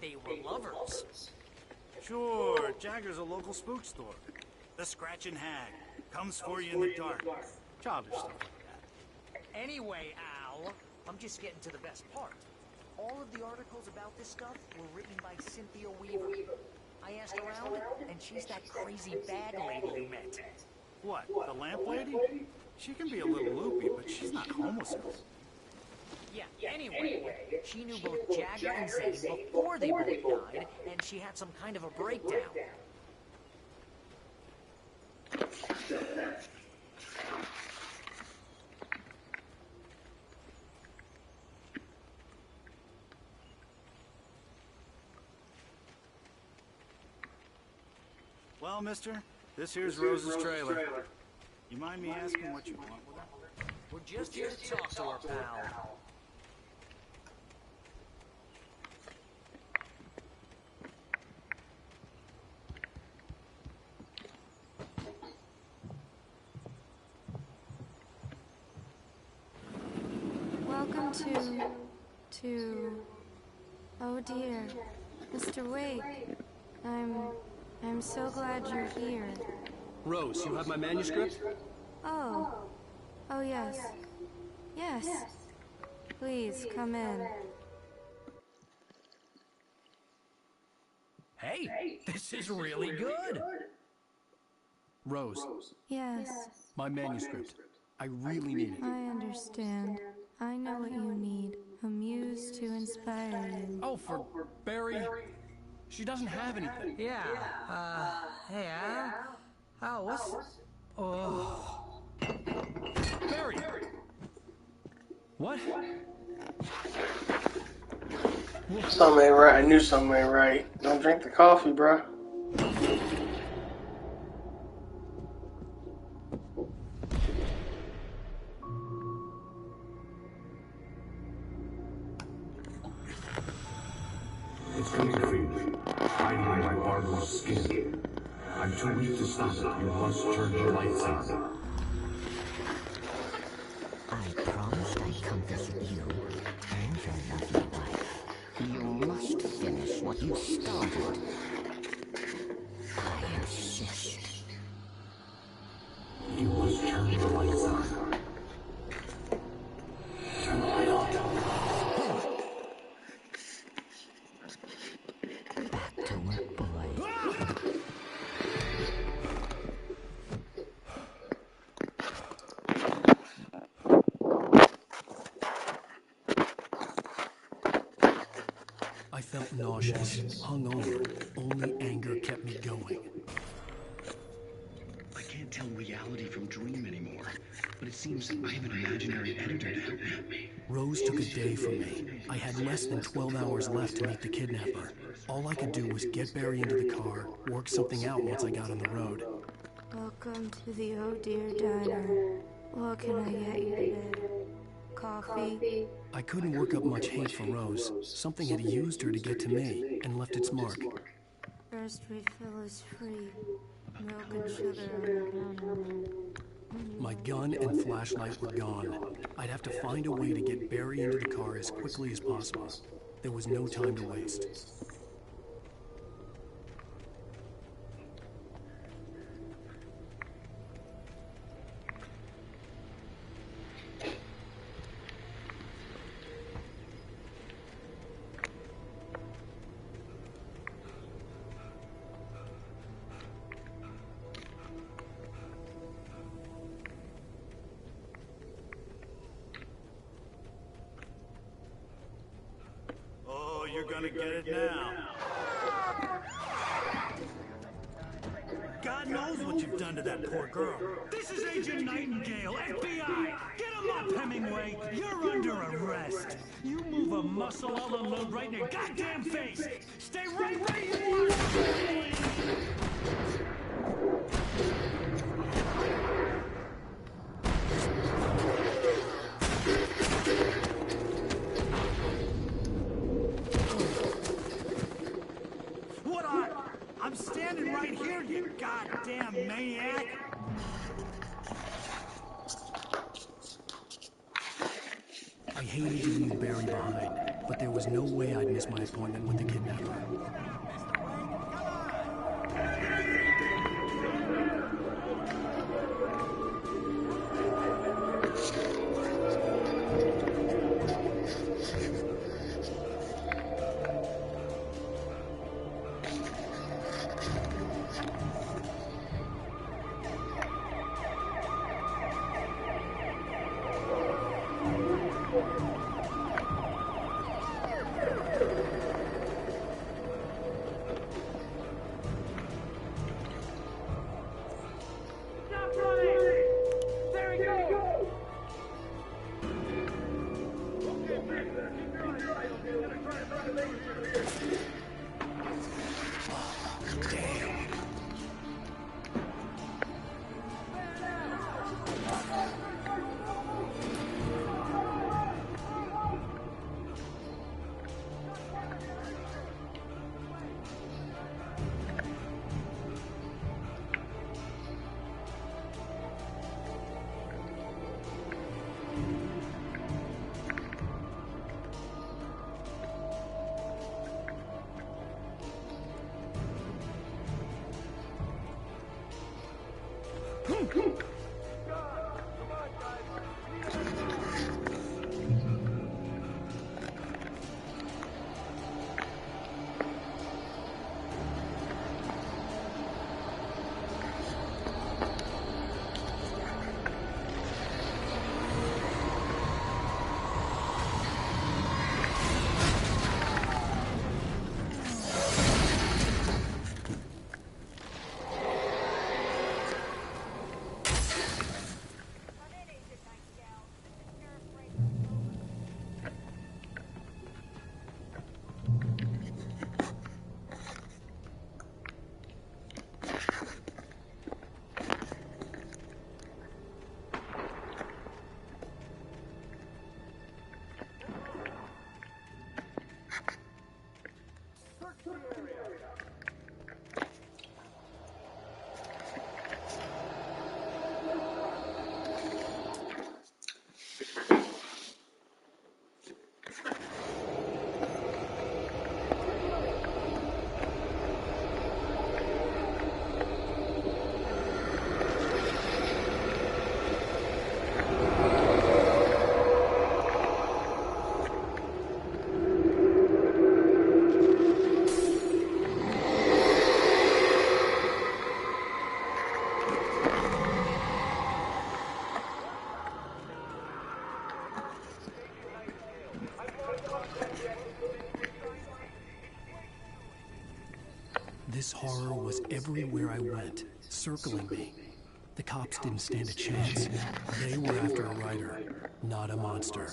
S14: They were lovers.
S22: Sure, Jagger's a local spook store. The Scratching Hag. Comes for you in the dark. Childish stuff like that.
S14: Anyway, Al, I'm just getting to the best part. All of the articles about this stuff were written by Cynthia Weaver. I asked around, and she's that crazy bag lady you met.
S22: What, the lamp lady? She can be a little loopy, but she's not homeless.
S14: Yeah, anyway, she knew both Jagger and Zane before they both died, and she had some kind of a breakdown.
S22: Well, mister, this here's Rose's trailer. You mind me asking what you want with her?
S14: We're just here to talk to her, pal.
S5: Welcome to... Oh dear, Mr. Wake. I'm so glad you're here.
S4: Rose, you have my manuscript?
S5: Oh. Oh, yes. Yes. Please, come in.
S14: Hey, this is really good.
S4: Rose.
S5: Yes.
S4: My manuscript. I really need it.
S5: I understand. I know what you need. A muse to inspire you.
S4: Oh, for Barry? She doesn't have anything.
S14: Yeah, hey, Al? Oh, what's... Oh...
S4: Barry! What?
S2: Something ain't right. I knew something ain't right. Don't drink the coffee, bruh.
S8: It's coming for you, hiding in my Barbara's skin. I'm too weak to stop it. You must turn your lights on.
S12: I promised I'd comfort you and your lovely wife. You must finish what you started. I insist.
S8: You must turn your lights on. Turn the light on.
S12: Back to work, boy.
S4: I felt nauseous, hungover. Only anger kept me going.
S1: I can't tell reality from dream anymore, but it seems I have an imaginary editor to help me.
S4: Rose took a day from me. I had less than 12 hours left to meet the kidnapper. All I could do was get Barry into the car, work something out once I got on the road.
S5: Welcome to the Oh Dear Diner. What can I get you today? Coffee?
S4: I couldn't work up much hate for Rose. Something had used her to get to me and left its mark.
S5: First refill is free. Milk and sugar on the counter.
S4: My gun and flashlight were gone. I'd have to find a way to get Barry into the car as quickly as possible. There was no time to waste.
S22: Oh, you're gonna get it now. God knows what you've done to that poor girl.
S23: This is Agent Nightingale, FBI! Get him up, Hemingway! You're under arrest! You move a muscle, I'll unload right in your goddamn face! Stay right where you are!
S4: hated to leave Barry behind, but there was no way I'd miss my appointment with the kidnapper. This horror was everywhere I went, circling me. The cops didn't stand a chance. They were after a writer, not a monster.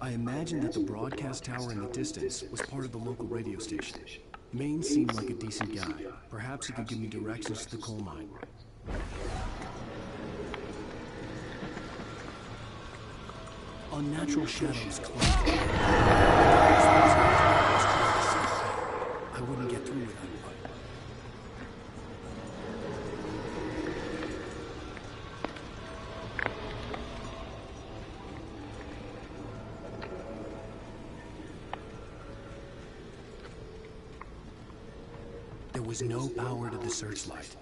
S4: I imagined that the broadcast tower in the distance was part of the local radio station. Maine seemed like a decent guy. Perhaps he could give me directions to the coal mine. Unnatural shadows clung. I wouldn't get through without it. There was no power to the searchlight.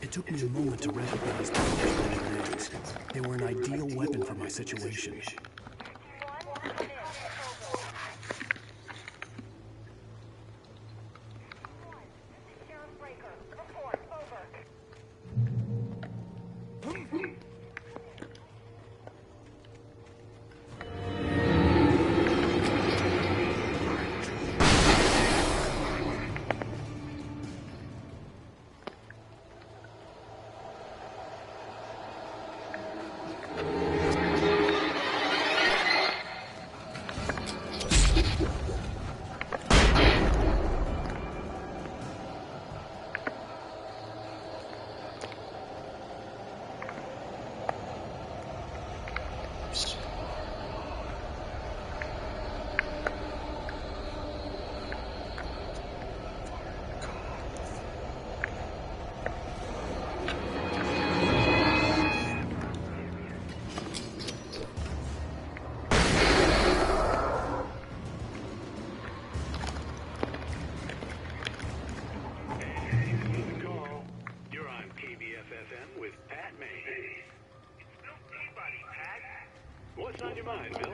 S4: It took me a moment to recognize the flashbang grenades. They were an ideal weapon for my situation.
S3: What's on your mind, Bill?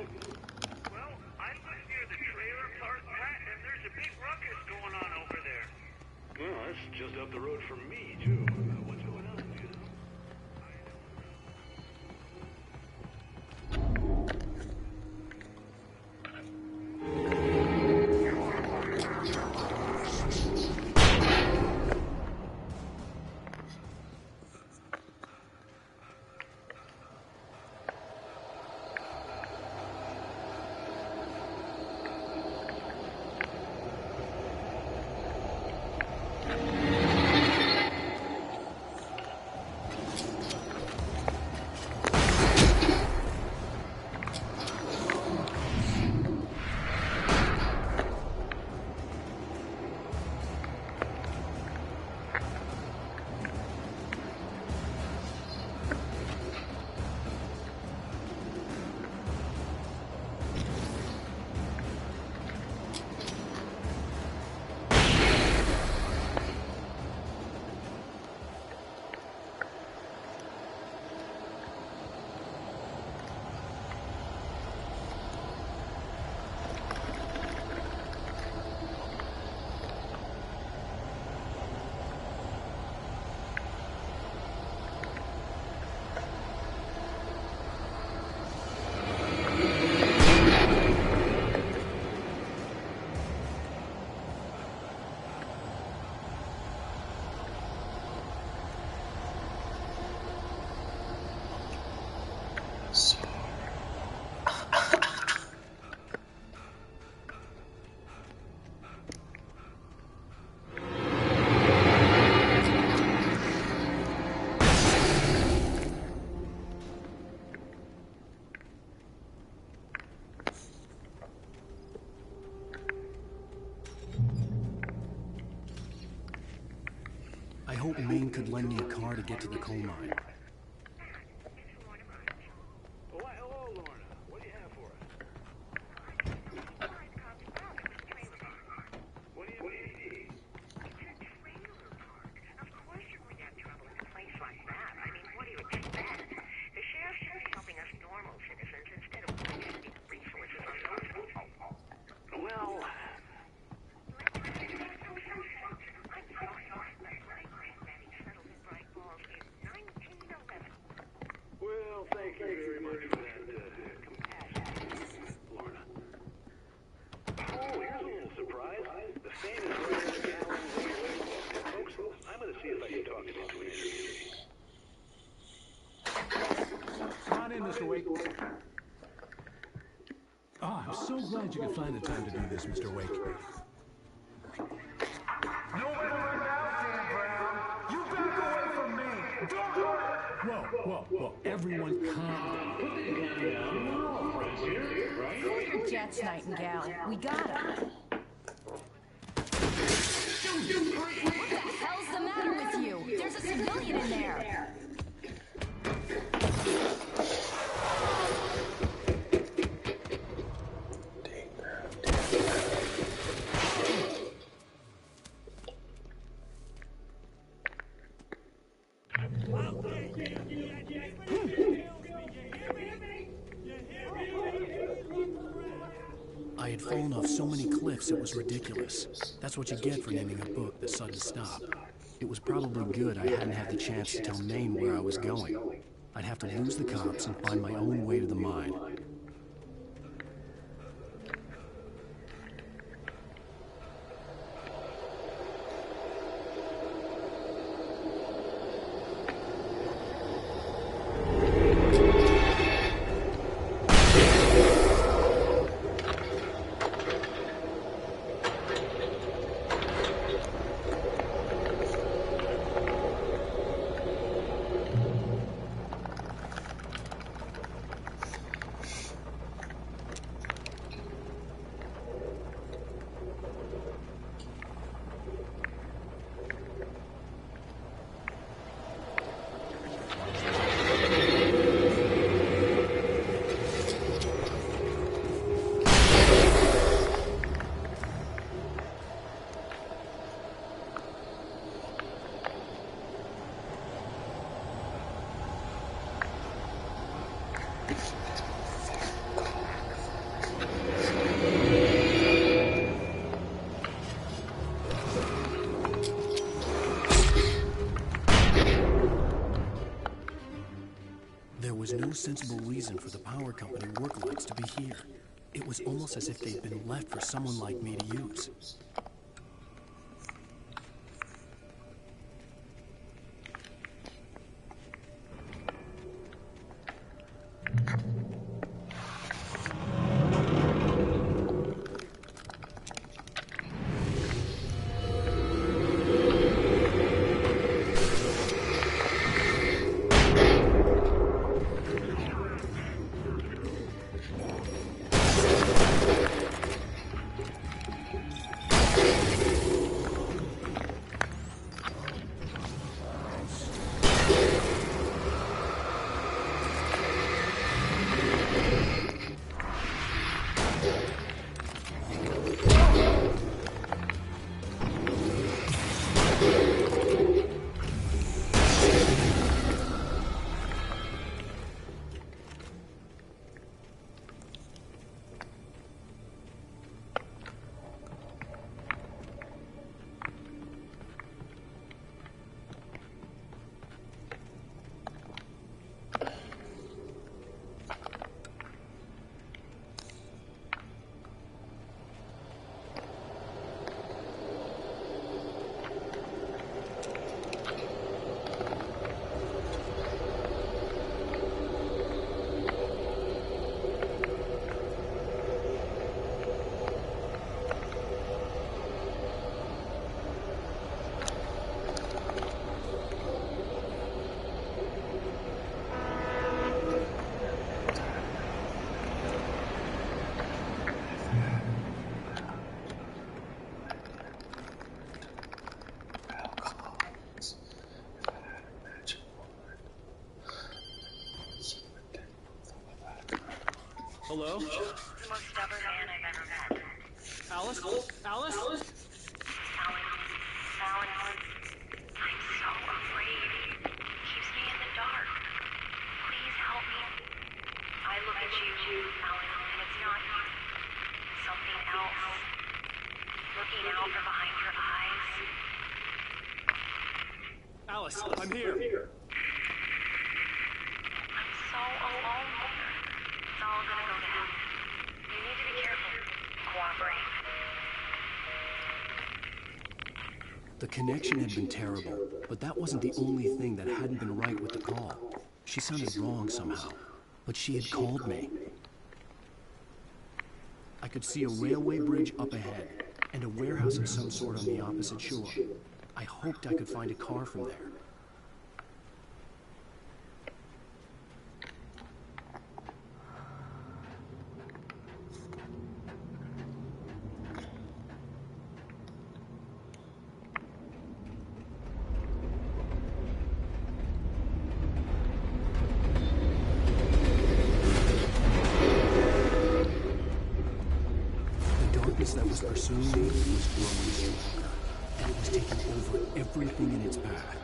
S10: Well, I live near the trailer park, Pat, and there's a big ruckus going on over there.
S3: Well, that's just up the road from me, too. What's going on, do you know?
S4: hoped Maine could lend me a car to get to the coal mine.
S3: Hello, Lorna. What do you have for us? What do you need?
S6: Of course you're going to have trouble in a place like that. I mean, what do you expect? The sheriff should be helping us normal citizens instead of wasting resources on those people.
S3: Well,
S6: I'm so sorry, but my granddaddy settled in Bright Falls in 1911.
S3: well, thank you very much for that compassion, Lorna. Oh, here's a little surprise. The same is right in the gallons of your folks. I'm going to see if I can talk him into an interview.
S7: Come on in, Mr. Wake. Oh, I'm so glad you could find the time to do this, Mr. Wake. Whoa, everyone calm down. Put the gun down. We're all friends here, right?
S13: Hold your jets, Nightingale. We got him. What the hell's the matter with you? There's a civilian in there.
S4: I had fallen off so many cliffs it was ridiculous. That's what you get for naming a book The Sudden Stop. It was probably good I hadn't had the chance to tell Maine where I was going. I'd have to lose the cops and find my own way to the mine. There was no sensible reason for the power company work lights to be here. It was almost as if they'd been left for someone like me to use.
S14: Hello?
S6: The most stubborn man I've ever met.
S14: Alice? Alice?
S6: Alan, I'm so afraid. Keeps me in the dark. Please help me. I look at you, Alan, and it's not you. Something else. Looking out from behind your eyes.
S14: Alice, I'm here.
S6: I'm so alone here. It's all gonna go to hell. You need to be careful. Cooperate.
S4: The connection had been terrible, but that wasn't the only thing that hadn't been right with the call. She sounded wrong somehow, but she had called me. I could see a railway bridge up ahead, and a warehouse of some sort on the opposite shore. I hoped I could find a car from there. That was pursuing me was growing stronger, and it was taking over everything in its path.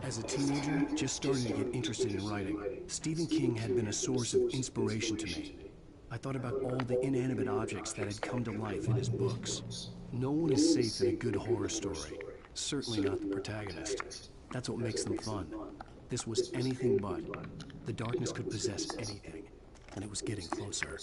S4: As a teenager, just starting to get interested in writing, Stephen King had been a source of inspiration to me. I thought about all the inanimate objects that had come to life in his books. No one is safe in a good horror story. Certainly not the protagonist. That's what makes them fun. This was anything but. The darkness could possess anything, and it was getting closer.